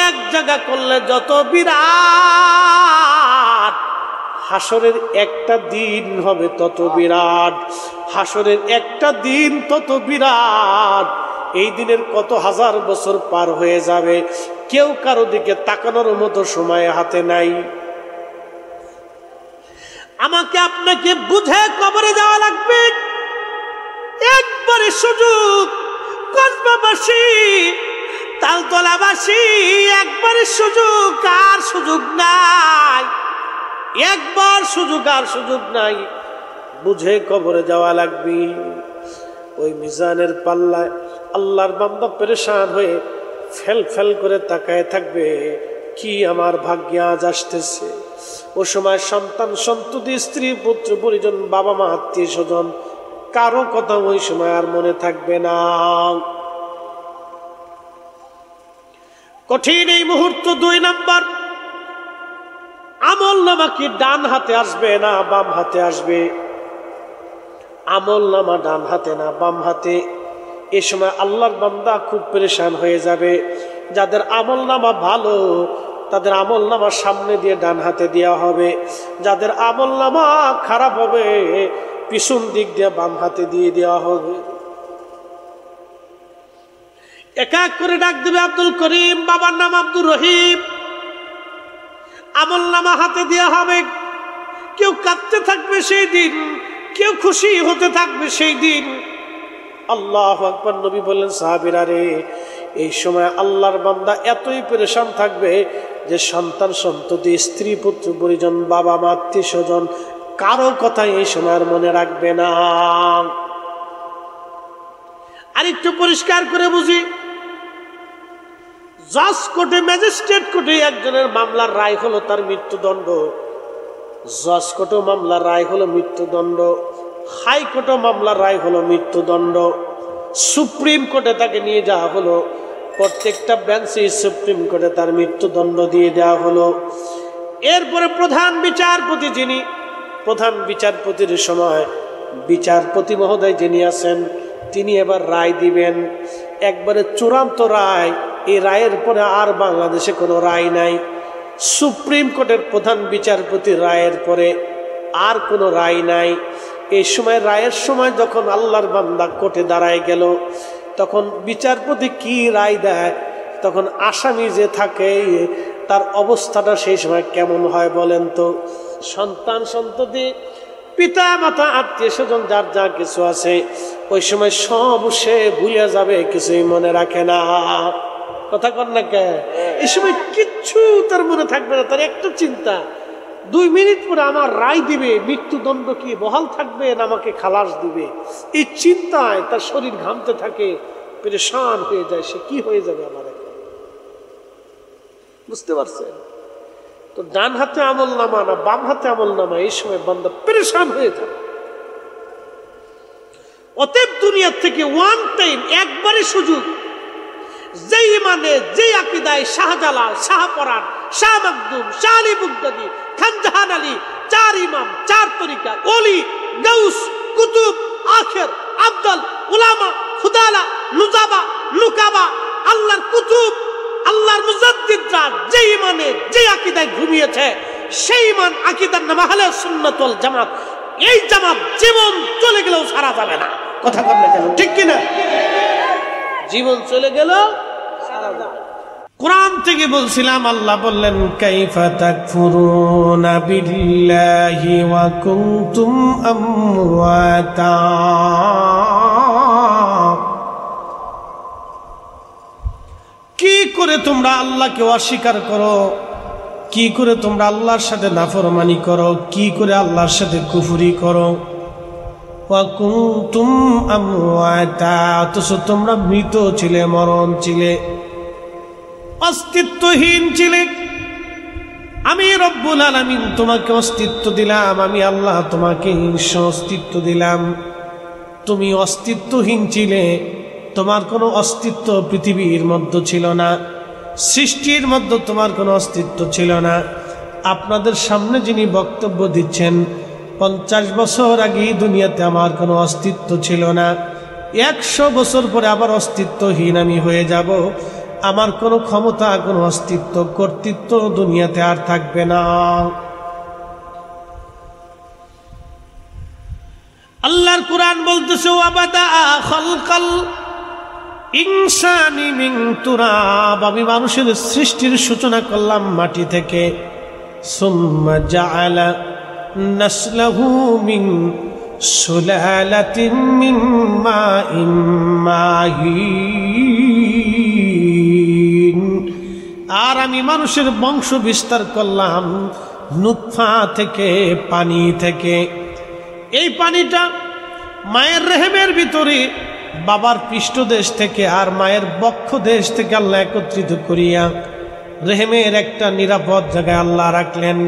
এক জায়গা করলে যত বিরাট, হাসরের একটা দিন হবে তত বিরাট। হাসরের একটা দিন তত বিরাট। এই দিনের কত হাজার বছর পার হয়ে যাবে, কেউ কারো দিকে তাকানোর মতো সময় হাতে নাই। আমাকে আপনাকে বুঝে কবরে যাওয়া লাগবে। একবারে সুযোগ, কসবাবাসী, তালতলাবাসী, একবারে সুযোগ, আর সুযোগ নাই। একবার সুযোগ, আর সুযোগ নাই। বুঝে কবরে যাওয়া লাগবে। ওই মিজানের পাল্লায় আল্লাহর বান্দা পেরেশান হয়ে ফেল ফেল করে তাকায় থাকবে, কি আমার ভাগ্যে আজ আসতেছে। ও সময় সন্তান সন্ততি, স্ত্রী পুত্র পরিজন, বাবা মা, আত্মীয় স্বজন, কারো কথা ওই সময় আর মনে থাকবে না। কঠিন এই মুহূর্ত। 2 নম্বর, আমল নামা কি ডান হাতে আসবে না বাম হাতে আসবে? আমল নামা ডান হাতে না বাম হাতে। এ সময় আল্লাহর বান্দা খুব পেরেশান হয়ে যাবে। যাদের আমল নামা ভালো, তাদের আমল নামা সামনে দিয়ে ডান হাতে দেওয়া হবে। যাদের আমল নামা খারাপ হবে, পিছন দিক দিয়ে বাম হাতে দিয়ে দেওয়া হবে। এক এক করে ডাক দেবে, আব্দুল করিম, বাবার নাম আব্দুর রহিম। আমল নামা হাতে দেওয়া হবে। কেউ কাঁদতে থাকবে সেই দিন, কেউ খুশি হতে থাকবে সেই দিন। আল্লাহু আকবার। নবী বললেন, সাহাবীরা রে, এই সময় আল্লাহর বান্দা এতই পেরেশান থাকবে যে সন্তান সন্ততি, স্ত্রী পুত্র পরিজন, বাবা মা, আত্মীয় স্বজন, কারো কথা এই সময় আর মনে রাখবে না। আর একটু পরিষ্কার করে বুঝি, জজ কোর্টে, ম্যাজিস্ট্রেট কোর্টে একজনের মামলার রায় হলো তার মৃত্যুদণ্ড। জজ কোর্টে মামলার রায় হলো মৃত্যুদণ্ড, হাইকোর্টে মামলার রায় হলো মৃত্যুদণ্ড, সুপ্রিম কোর্টে তাকে নিয়ে যাওয়া হলো। প্রত্যেকটা বেঞ্চে সুপ্রিম কোর্টে তার মৃত্যুদণ্ড দিয়ে দেওয়া হলো। এরপরে প্রধান বিচারপতি, যিনি প্রধান বিচারপতির সময় বিচারপতি মহোদয় যিনি আছেন, তিনি এবার রায় দিবেন। একবারে চূড়ান্ত রায়। এই রায়ের পরে আর বাংলাদেশে কোনো রায় নাই। সুপ্রিম কোর্টের প্রধান বিচারপতির রায়ের পরে আর কোনো রায় নাই। এই সময় রায়ের সময় যখন আল্লাহর বান্দা কোর্টে দাঁড়ায় গেল, তখন বিচারপতি কি রায় দেয়, তখন আসামি যে থাকে তার অবস্থাটা সেই সময় কেমন হয় বলেন তো? সন্তান সন্ততি, পিতা মাতা, আত্মীয় স্বজন, যার যা কিছু আছে, ওই সময় সব সে ভুলে যাবে, কিছুই মনে রাখে না। কথা কর না কে? এই সময় কিচ্ছু তার মনে থাকবে না। তার একটা চিন্তা, 2 মিনিট পরে আমার রায় দিবে, মৃত্যুদণ্ড কি বহাল থাকবে না আমাকে খালাস দিবে। এই চিন্তায় তার শরীর ঘামতে থাকে, পেরেশান হয়ে যায়। সে কি হয়ে যাবে আমার এখন? বুঝতে পারছেন তো? ডান হাতে আমল নামা না বাম হাতে আমল নামা, এই সময় বান্দা পেরেশান হয়ে যায়। অতএব দুনিয়ার থেকে ওয়ান টাইম, একবারে সুযোগ, যেই ইমানে, যেই আকীদায় শাহজালাল, শাহপরান, শাহ মাকদুম, শাহ আলী বুগদাদি, খান জাহান আলী, 4 ইমাম, 4 তরিকা, ওলি, গাউস, কুতুব, আখের, আফদল, উলামা, খুদালা, নুজাবা, লুকাবা, আল্লাহর কুতুব, আল্লাহর মুজাদ্দিদরা যে ইমানে, যে আকীদায় ঘুমিয়েছে, সেই ইমান, আকীদার নাম আহলে সুন্নাত ওয়াল জামাত। এই জামাত জীবন চলে গেলেও সারা যাবে না। কথা বললে কেন? ঠিক কিনা? জীবন চলে গেল সারা যাবে। কোরআন থেকে বলছিলাম, আল্লাহ বললেন, কাইফা তাকফুরুনা বিল্লাহি ওয়া কুনতুম আমওয়াতা। কি করে তোমরা আল্লাহকে অস্বীকার করো, কি করে তোমরা আল্লাহর সাথে নাফরমানি করো, কি করে আল্লাহর সাথে কুফরি করো। ওয়া কুনতুম আমওয়াতা, অথচ তোমরা মৃত ছিলে, মরণ ছিলে, অস্তিত্বহীন ছিলে। আমি রব্বুল আলামিন তোমাকে অস্তিত্ব দিলাম, আমি আল্লাহ তোমাকে অস্তিত্ব দিলাম। তুমি অস্তিত্বহীন ছিলে, তোমার কোনো অস্তিত্ব পৃথিবীর মধ্যে ছিল না, সৃষ্টির মধ্যে তোমার কোনো অস্তিত্ব ছিল না। আপনাদের সামনে যিনি বক্তব্য দিচ্ছেন, 50 বছর আগে দুনিয়াতে আমার কোনো অস্তিত্ব ছিল না। 100 বছর পরে আবার অস্তিত্বহীন আমি হয়ে যাব। আমার কোনো ক্ষমতা, কোনো অস্তিত্ব, কর্তৃত্ব দুনিয়াতে আর থাকবে না। আল্লাহর কুরআন বলতেছে, ওয়াবাদা খালকাল ইনসানি মিন তুরাব, আমি মানুষের সৃষ্টির সূচনা করলাম মাটি থেকে। সুম্মা জাআলা নাসলাহু মিন সুলালাতিন মিন মাইন মাহিন, আর আমি মানুষের বংশ বিস্তার করলাম নুতফা থেকে, পানি থেকে। এই পানিটা মায়ের রেহেমের ভিতরে, বাবার পৃষ্ঠদেশ থেকে আর মায়ের বক্ষ দেশ থেকে আল্লাহ একত্রিত করিয়া রেহেমের একটা নিরাপদ জায়গায় আল্লাহ রাখলেন।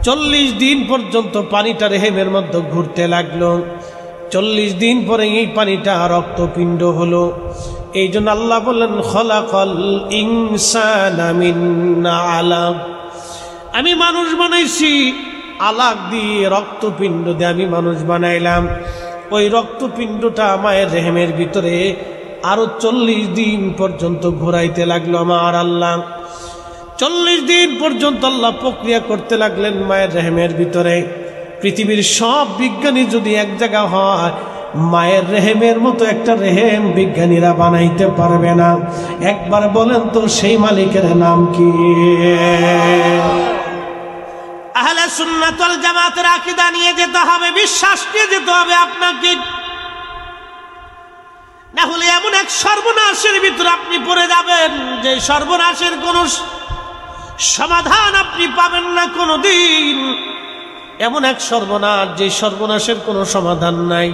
40 দিন পর্যন্ত পানিটা রেহেমের মধ্যে ঘুরতে লাগলো। 40 দিন পরে এই পানিটা রক্তপিণ্ড হলো। এই জন্য আল্লাহ বললেন, খলাকাল ইনসানা মিন আলাক, আমি মানুষ বানাইছি আলাক দিয়ে, রক্তপিণ্ড দিয়ে আমি মানুষ বানাইলাম। ওই রক্তপিণ্ডটা মায়ের রেহেমের ভিতরে আরো 40 দিন পর্যন্ত ঘোরাইতে লাগলো আমার আল্লাহ। 40 দিন পর্যন্ত আল্লাহ প্রক্রিয়া করতে লাগলেন মায়ের রেহেমের ভিতরে। পৃথিবীর সব বিজ্ঞানী যদি এক জায়গা হয়, মায়ের রেহেমের মতো একটা রেহেম বিজ্ঞানীরা বানাইতে পারবে না। একবার বলেন তো, সেই মালিকের নাম কি? আহলে সুন্নাত ওয়াল জামাতের আকীদা নিয়ে যেতে হবে, বিশ্বাস নিয়ে যেতে হবে আপনাকে। না হলে এমন এক সর্বনাশের ভিতরে আপনি পড়ে যাবেন, যে সর্বনাশের কোনো সমাধান আপনি পাবেন না কোনোদিন। এমন এক সর্বনাশ, যে সর্বনাশের কোনো সমাধান নাই।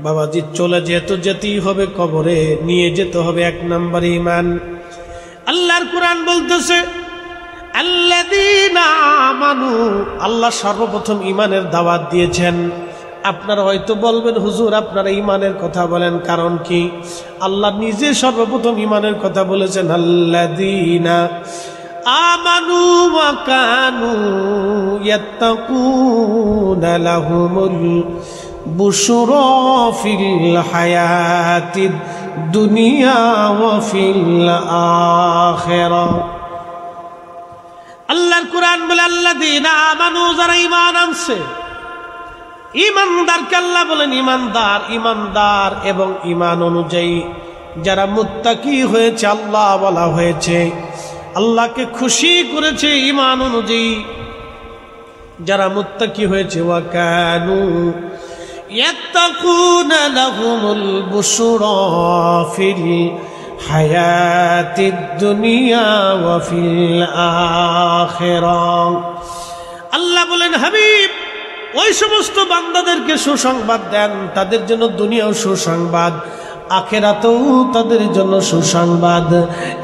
বাবাজি, চলে যেতেই হবে কবরে, নিয়ে যেতে হবে 1 নম্বর ঈমান। আল্লাহর কুরআন বলতেছে, আল্লাযীনা আমানু, আল্লাহ সর্বপ্রথম ঈমানের দাওয়াত দিয়েছেন। আপনারা হয়তো বলবেন, হুজুর আপনারা ঈমানের কথা বলেন, কারণ কি? আল্লাহ নিজে সর্বপ্রথম ঈমানের কথা বলেছেন, আল্লাযীনা আমানু ওয়া কানু ইয়াত্তাকুনা লাহুমুল বুশরা ফিল হায়াতিদ দুনিয়া ওয়া ফিল আখিরাহ। আল্লাহর কুরআন বলে, আল্লাযীনা আমানু, যারা ঈমান আনছে। ঈমানদারকে আল্লাহ বলেন ঈমানদার। ঈমানদার এবং ঈমান অনুযায়ী যারা মুত্তাকি হয়েছে, আল্লাহ বলা হয়েছে। আল্লাহকে খুশি করেছে ঈমান অনুযায়ী, যারা মুত্তাকি হয়েছে। ওয়া কানু ইয়াত্তাকুনা লাহুমুল বুশরা ফিল হায়াতিদ দুনিয়া ওয়া ফিল আখিরাহ। আল্লাহ বলেন, হাবিব ওই সমস্ত বান্দাদেরকে সুসংবাদ দেন, তাদের জন্য দুনিয়াও সুসংবাদ, আখিরাতেও তাদের জন্য সুসংবাদ।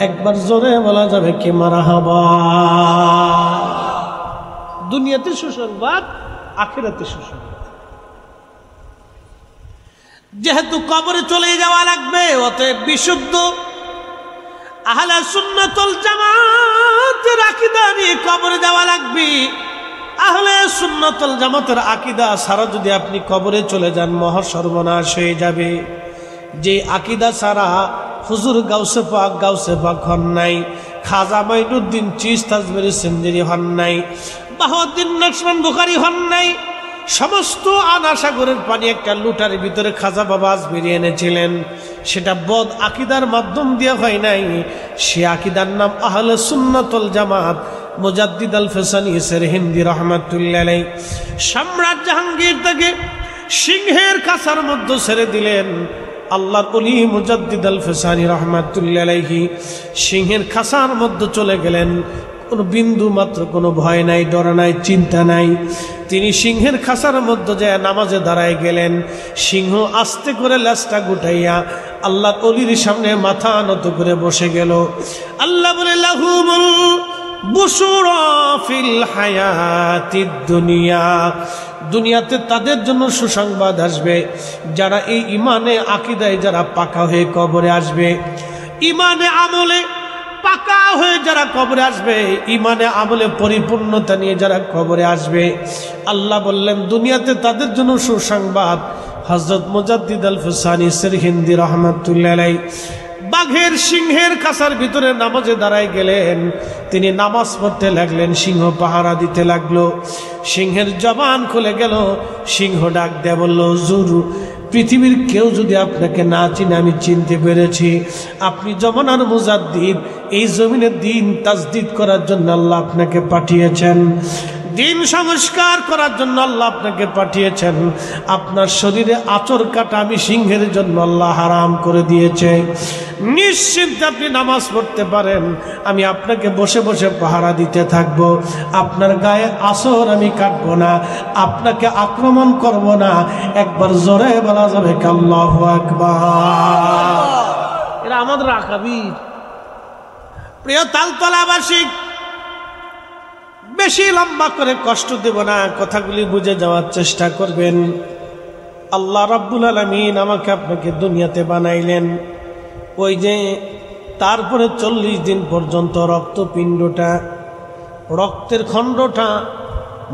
একবার জোরে বলা যাবে কি মারহাবা। দুনিয়াতে সুসংবাদ, আখিরাতে সুসংবাদ। যেহেতু কবরে চলে যাওয়া লাগবে, অতএব বিশুদ্ধ আহলে সুন্নাত ওয়াল জামাতের আকীদা নিয়ে কবরে যাওয়া লাগবে। আহলে সুন্নাত ওয়াল জামাতের আকীদা ছাড়া যদি আপনি কবরে চলে যান, মহা সর্বনাশ হয়ে যাবে। যে আকীদা ছাড়া হুজুর গাউসে পাক হন নাই, খাজা মাইনুদ্দিন চিশতি তাজমিরি সিন্দেরি হন নাই, বাহাউদ্দিন নকশবন্দ বুখারী হন নাই। সমস্ত আনা সাগরের পানি একটা লুটার ভিতরে খাজা বাবা আজমিরি এনেছিলেন, সেটা বদ আকীদার মাধ্যম দিয়ে হয় নাই। সে আকীদার নাম আহলে সুন্নাত ওয়াল জামাত। মুজাদ্দিদ আল ফিসানি সিরহিন্দি রাহমাতুল্লাহ আলাইহি সম্রাট জাহাঙ্গীর তাকে সিংহের খাঁচার মধ্যে ছেড়ে দিলেন। আল্লাহর ওলি মুজাদ্দিদ আল ফিসানি রাহমাতুল্লাহ আলাইহি সিংহের খাঁচার মধ্যে চলে গেলেন। কোনো বিন্দু মাত্র কোনো ভয় নাই, ডর নাই, চিন্তা নাই। তিনি সিংহের খাঁচার মধ্যে যায় নামাজে দাঁড়ায় গেলেন। সিংহ আস্তে করে লেজটা গুটাইয়া আল্লাহর ওলির সামনে মাথা নত করে বসে গেল। আল্লাহ বলে, লাহুমুল বুশরা ফিল হায়াতিদ দুনিয়া, দুনিয়াতে তাদের জন্য সুসংবাদ আসবে যারা এই ইমানে আকীদায় যারা পাকা হয়ে কবরে আসবে। ইমানে আমলে পাকা হয়ে যারা কবরে আসবে, ইমানে আমলে পরিপূর্ণতা নিয়ে যারা কবরে আসবে, আল্লাহ বললেন দুনিয়াতে তাদের জন্য সুসংবাদ। হযরত মুজাদ্দিদ আল ফিসানি সিরহিন্দি রাহমাতুল্লাহ আলাইহি বাঘের সিংহের খাঁচার ভিতরে নামাজে দাঁড়ায় গেলেন। তিনি নামাজ পড়তে লাগলেন, সিংহ পাহারা দিতে লাগলো। সিংহের জবান খুলে গেল। সিংহ ডাক দেয়া বলল, হুজুর, পৃথিবীর কেউ যদি আপনাকে না চিনে, আমি চিনতে পেরেছি। আপনি জমানার মুজাদ্দিদ, এই জমিনে দিন তাজদিদ করার জন্য আল্লাহ আপনাকে পাঠিয়েছেন, দিন সংস্কার করার জন্য আল্লাহ আপনাকে পাঠিয়েছেন। আপনার শরীরে আঁচড় কাটা আমি সিংহের জন্য আল্লাহ হারাম করে দিয়েছে। নিশ্চিন্তে আপনি নামাজ পড়তে পারেন, আমি আপনাকে বসে বসে পাহারা দিতে থাকব। আপনার গায়ে আঁচড় আমি কাটবো না, আপনাকে আক্রমণ করব না। একবার জোরে বলা যাবে কি আল্লাহু আকবার। এরা আমাদের আকাবির। প্রিয় তালতলাবাসী, বেশি লম্বা করে কষ্ট দেব না, কথাগুলি বুঝে যাওয়ার চেষ্টা করবেন। আল্লাহ রাব্বুল আলামিন আমাকে আপনাকে দুনিয়াতে বানাইলেন। ওই যে তারপরে 40 দিন পর্যন্ত রক্তপিণ্ডটা, রক্তের খণ্ডটা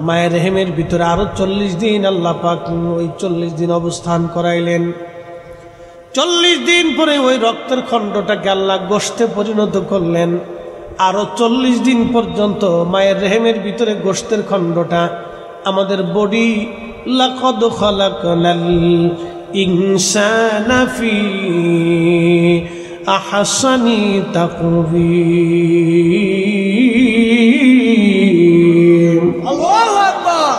মায়ের রেহেমের ভিতরে আরো 40 দিন আল্লাহ পাক ওই 40 দিন অবস্থান করাইলেন। 40 দিন পরে ওই রক্তের খণ্ডটাকে আল্লাহ গোশতে পরিণত করলেন। আরো 40 দিন পর্যন্ত মায়ের রেহেমের ভিতরে গোশতের খণ্ডটা আমাদের বডি। লাকাদ খালাকনাল ইনসানা ফি আহসানি তাকবীর। আল্লাহু আকবার।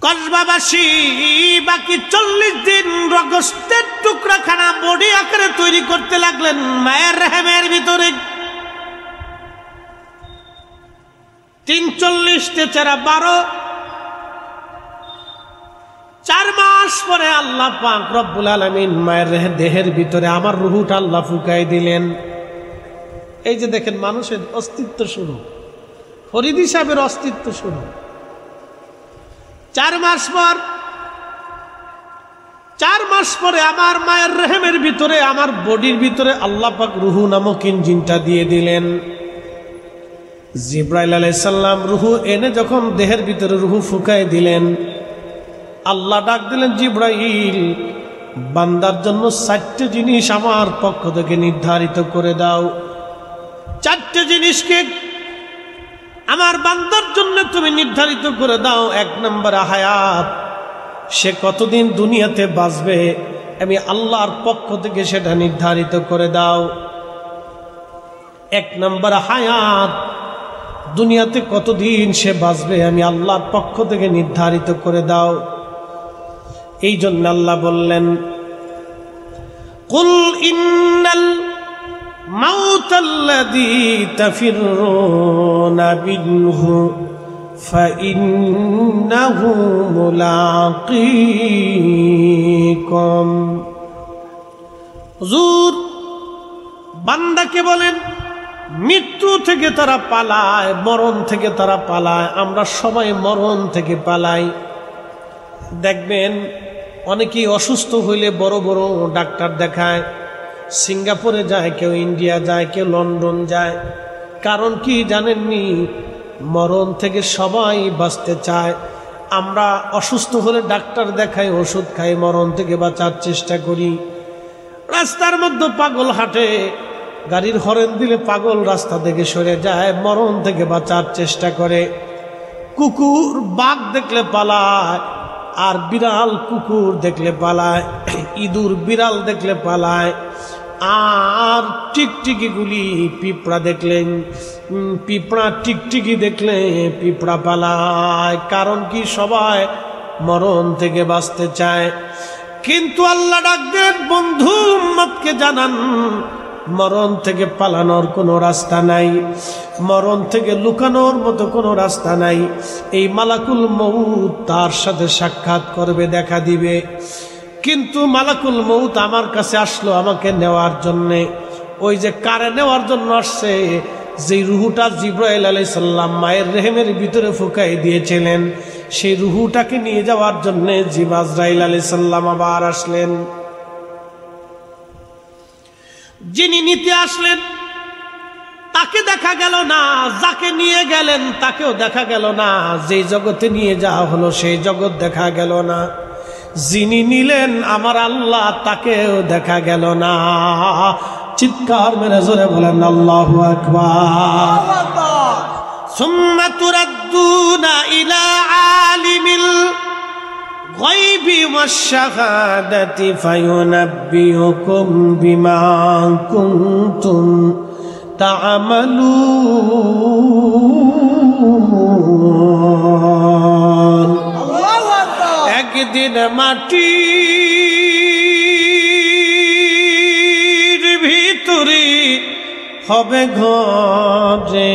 কসবাবাসী বাকি 40 দিন গোশতের টুকরাখানা বডি আকারে তৈরি করতে লাগলেন মায়ের রেহেমের ভিতরে। 3 40 তে 12 4 মাস পরে আল্লাহ পাক রব্বুল আলামিন মায়ের দেহের ভিতরে আমার রূহটা আল্লাহ ফুঁকাই দিলেন। এই যে দেখেন, মানুষের অস্তিত্ব শুরু, ফরিদি সাহেবের অস্তিত্ব শুরু। 4 মাস পরে আমার মায়ের রেহেমের ভিতরে, আমার বডির ভিতরে আল্লাহ পাক রুহু নামক ইঞ্জিনটা দিয়ে দিলেন। জিব্রাইল আলাইহিস সালাম রুহু এনে যখন দেহের ভিতরে রুহু ফুঁকায় দিলেন, আল্লাহ ডাক দিলেন, জিব্রাইল, বান্দার জন্য 4টে জিনিস আমার পক্ষ থেকে নির্ধারিত করে দাও। 4টে জিনিসকে আমার বান্দার জন্য তুমি নির্ধারিত করে দাও। 1 নম্বর হায়াত, সে কতদিন দুনিয়াতে বাঁচবে আমি আল্লাহর পক্ষ থেকে সেটা নির্ধারিত করে দাও। 1 নম্বর হায়াত, দুনিয়াতে কতদিন সে বাঁচবে আমি আল্লাহর পক্ষ থেকে নির্ধারিত করে দাও। এই জন্য আল্লাহ বললেন, কুল ইন্নাল মাউতাল্লাযী তাফিরুনা মিনহু ফাইন্নাহু মুলাকীকুম। হুজুর বান্দাকে বলেন, মৃত্যু থেকে তারা পালায়, মরণ থেকে তারা পালায়। আমরা সবাই মরণ থেকে পালাই। দেখবেন অনেকেই অসুস্থ হইলে বড় বড় ডাক্তার দেখায়, সিঙ্গাপুরে যায়, কেউ ইন্ডিয়া যায়, কেউ লন্ডন যায়। কারণ কি জানেননি? মরণ থেকে সবাই বাঁচতে চায়। আমরা অসুস্থ হলে ডাক্তার দেখাই, ওষুধ খাই, মরণ থেকে বাঁচার চেষ্টা করি। রাস্তার মধ্যে পাগল হাঁটে, গাড়ির হরেন দিলে পাগল রাস্তা থেকে সরে যায়, মরণ থেকে বাঁচার চেষ্টা করে। কুকুর বাঘ দেখলে পালায়, আর বিড়াল কুকুর দেখলে পালায়, ইঁদুর বিড়াল দেখলে পালায়, আর টিকটিকিগুলি পিঁপড়া দেখলেন, পিঁপড়া টিকটিকি দেখলে পিঁপড়া পালায়। কারণ কি? সবাই মরণ থেকে বাঁচতে চায়। কিন্তু আল্লাহ ডাক দেন, বন্ধু উম্মতকে জানান, মরণ থেকে পালানোর কোনো রাস্তা নাই, মরণ থেকে লুকানোর মতো কোনো রাস্তা নাই। এই মালাকুল মউত তার সাথে সাক্ষাৎ করবে, দেখা দিবে। কিন্তু মালাকুল মউত আমার কাছে আসলো আমাকে নেওয়ার জন্যে। ওই যে কারে নেওয়ার জন্য আসছে, যে রুহুটা জিব্রাইল আলাইহিস সালাম মায়ের রেহেমের ভিতরে ফুঁকাই দিয়েছিলেন, সেই রুহুটাকে নিয়ে যাওয়ার জন্যে জিবরাইল আলাইহিস সালাম আবার আসলেন। যিনি নিতে আসলেন তাকে দেখা গেল না, যাকে নিয়ে গেলেন তাকেও দেখা গেল না, যেই জগতে নিয়ে যাওয়া হলো সেই জগৎ দেখা গেল না। যিনি নিলেন আমার আল্লাহ, তাকেও দেখা গেল না। চিৎকার মেরে জোরে বলেন আল্লাহু আকবার। সুম্মা তুরাদ্দুনা ইলা আলিমিল গায়বি ওয়াশ শাহাদাতি ফায়ুনাব্বিউকুম বিমা কুনতুম তা'মালুন। একদিন মাটির ভিতরে হবে ঘরে,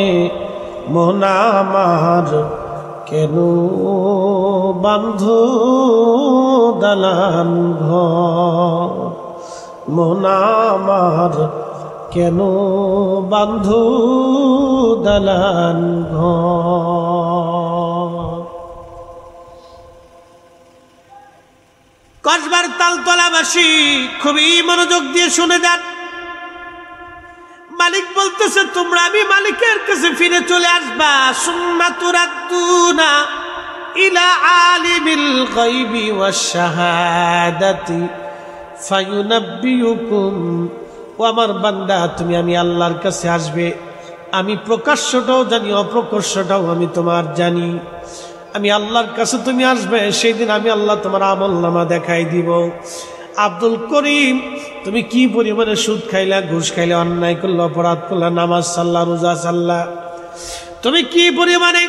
মন আমার কেন বান্ধ দালান ঘর, মন আমার কেন বান্ধ দালান ঘর। কসবার তালতলাবাসী খুবই মনোযোগ দিয়ে শুনে যান। মালিক বলতেছে, তোমরা আমি মালিকের কাছে ফিরে চলে আসবা। সুম্মা তুরাদ্দুনা ইলা আলিমিল গায়বি ওয়াশ শাহাদাতি ফায়ুনাব্বিউকুম। ও আমার বান্দা, তুমি আমি আল্লাহর কাছে আসবে। আমি প্রকাশ্যটাও জানি, অপ্রকাশ্যটাও আমি তোমার জানি। আমি আল্লাহর কাছে তুমি আসবে, সেই দিন আমি আল্লাহ তোমার আমলনামা দেখাই দিব। আব্দুল করিম, তুমি কি পরিমাণে সুদ খাইলা, ঘুষ খাইলা, অন্যায় করলো, অপরাধ করলা, নামাজ সাল্লা, রোজা সাল্লা, তুমি কি পরিমাণে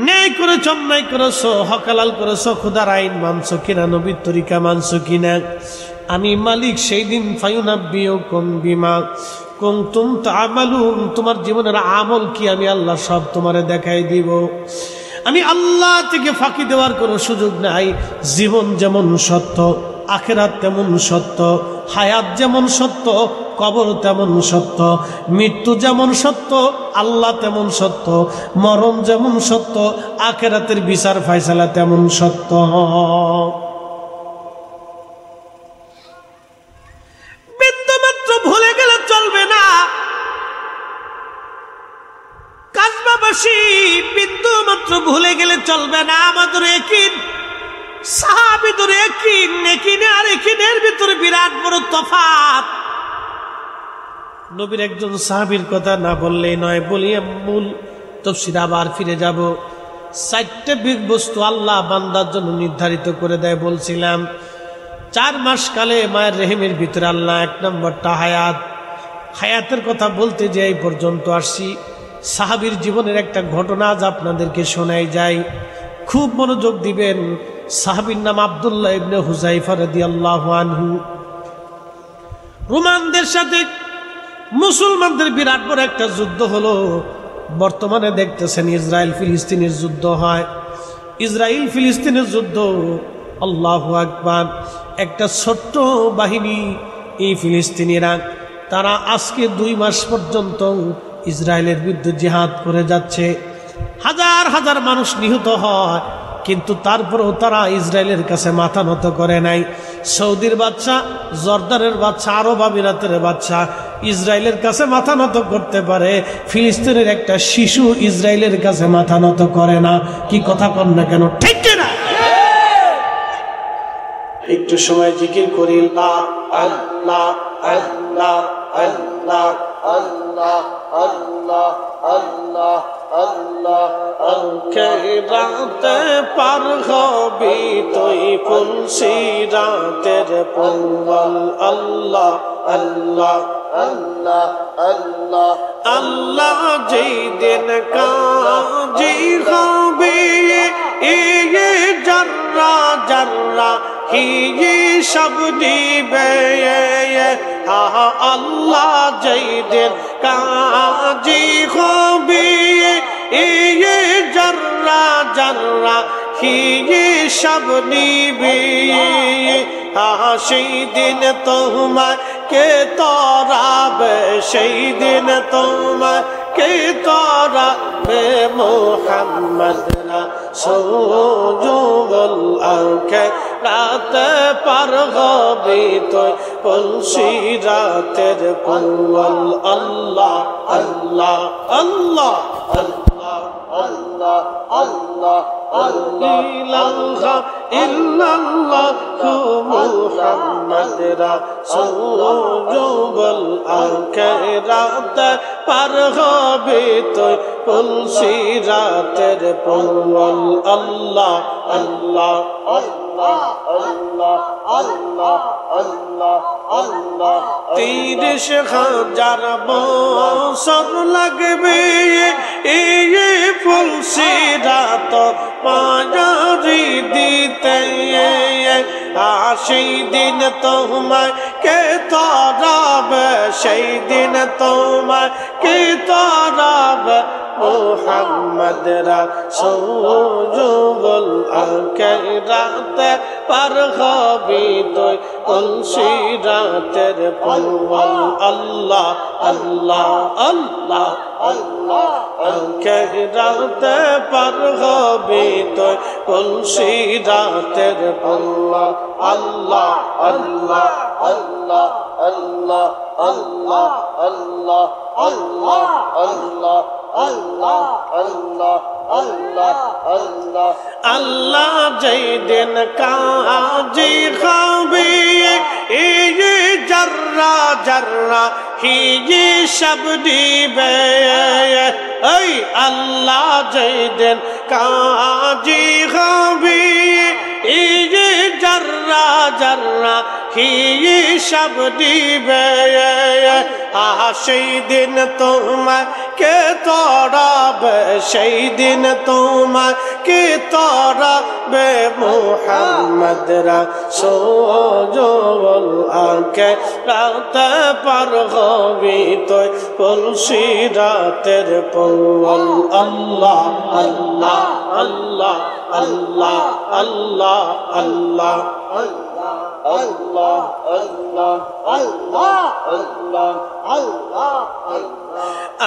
ন্যায় করেছ, অন্যায় করেছ, হকালাল করেছ, খোদার আইন মানছো কিনা, নবীর তরিকা মানছো কিনা। আমি মালিক সেই দিন ফায়ুনাব্বিউকুম বিমা কুনতুম তা'মালুন, তোমার জীবনের আমল কি আমি আল্লাহ সব তোমারে দেখাই দিব। আমি আল্লাহ থেকে ফাঁকি দেওয়ার কোনো সুযোগ নাই। জীবন যেমন সত্য, আখিরাত তেমন সত্য, হায়াত যেমন সত্য, কবর তেমন সত্য, মৃত্যু যেমন সত্য, আল্লাহ তেমন সত্য, মরণ যেমন সত্য, আখিরাতের বিচার ফায়সালা তেমন সত্য। বিন্দুমাত্র ভুলে গেলে চলবে না। কাজবাবাসী বিন্দুমাত্র ভুলে গেলে চলবে না। আমাদের একিন, সাহাবীদের একিন, একিনে আর একিনের ভিতরে বিরাট বড় তফাৎ। নবীর একজন সাহাবীর কথা না বললেই নয়, বলি মূল তাফসীর আবার ফিরে যাব। 4টে বস্তু আল্লাহ বান্দার জন্য নির্ধারিত করে দেয় বলছিলাম। 4 মাস কালে মায়ের রেহেমের ভিতরে আল্লাহ 1 নম্বরটা হায়াতের কথা বলতে যে এই পর্যন্ত আসছি। সাহাবীর জীবনের একটা ঘটনা আজ আপনাদেরকে শোনাই যায়, খুব মনোযোগ দিবেন। সাহাবীর নাম আব্দুল্লাহ ইবনে হুযায়ফা রাদিয়াল্লাহু আনহু। রোমানদের সাথে মুসলমানদের বিরাট বড় একটা যুদ্ধ হলো। বর্তমানে দেখতেছেন ইসরায়েল ফিলিস্তিনের যুদ্ধ হয়, ইসরায়েল ফিলিস্তিনের যুদ্ধ। আল্লাহু আকবার। একটা ছোট্ট বাহিনী এই ফিলিস্তিনিরা, তারা আজকে 2 মাস পর্যন্ত ইসরায়েলের বিরুদ্ধে জিহাদ করে যাচ্ছে। হাজার হাজার মানুষ নিহত হয়, কিন্তু তারপরেও তারা ইসরায়েলের কাছে মাথা নত করে নাই। সৌদির বাদশা, জর্দানের বাদশা, আরব আমিরাতের বাদশা ইসরায়েলের কাছে মাথা নত করতে পারে, ফিলিস্তিনের একটা শিশু ইসরায়েলের কাছে মাথা নত করে না। কি কথা কন না কেন, ঠিক কিনা? একটু সময় জিকির করি, আল্লাহ আল্লাহ আল্লাহ আল্লাহ আল্লাহ আল্লাহ আল্লাহ আল্লাহ। রাতে পার হবি তুই ফুলসিরাতের পঙ্গল। আল্লাহ আল্লাহ আল্লাহ আল্লাহ আল্লাহ। যেই দিন কাজী হবি জর্রা জর্রা হিসাব দিবে আল্লাহ। যেই দিন কাজী হবি জর্রা জর্রা হিসাব নিবি, সেই দিন তোমাকে তরাবে, সেই দিন তোমাকে তরাবে মুহাম্মদ রাসূলুল আখে। রাতে পার হবি তুই ফুলসিরাতের পঙ্গল। আল্লাহ আল্লাহ আল্লাহ আল্লাহ আল্লাহ আল্লাহ আল্লাহ ইলাহা ইল্লাল্লাহু মুহাম্মাদ রাসূলুল আখে। রাতে পার হবি তুই ফুলসিরাতের পঙ্গল। আল্লাহ আল্লাহ আল্লাহ আল্লাহ আল্লাহ আল্লাহ আল্লাহ। 30,000 বছর লাগবে এই ফুলসিরাত পাজারি দিতে, সেই দিন তোমাকে তরাবে, সেই দিন তোমাকে তরাবে মুহাম্মদ রাসূলুল আখে। রাতে পার হবি তুই ফুলসিরাতের পঙ্গল। আল্লাহ আল্লাহ আল্লাহ আল্লাহ আখে। রাতে পার হবি তুই ফুলসিরাতের পঙ্গল। আল্লাহ আল্লাহ আল্লাহ আল্লাহ আল্লাহ আল্লাহ আল্লাহ আল্লাহ আল্লাহ আল্লাহ আল্লাহ আল্লাহ আল্লাহ। যেই দিন কাজী হবি জর্রা জর্রা হিসাব দিবে, এই আল্লাহ। যেই দিন কাজী হবি জর্রা জর্রা হিসাব দিবে, সেই দিন তোমাকে তরাবে, সেই দিন তোমাকে তরাবে মুহাম্মদ রাসূলুল আখে। রাতে পার হবি তুই ফুলসিরাতের পঙ্গল। আল্লাহ আল্লাহ আল্লাহ আল্লাহ আল্লাহ আল্লাহ আল্লাহ আল্লাহ আল্লাহ আল্লাহ আল্লাহ আল্লাহ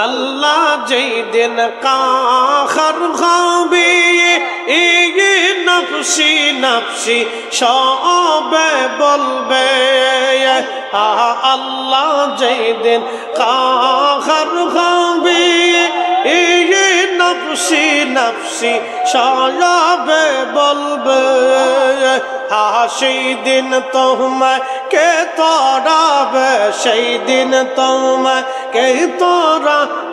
আল্লাহ। যেই দিন কাহার হবি নফসি নফসি সবে বলবে, আল্লাহ। যেই দিন কাহার হবি নফসি নফসি সবে বলবে, সেই দিন তোমাকে তরাবে, সেই দিন তোমাকে তরাবে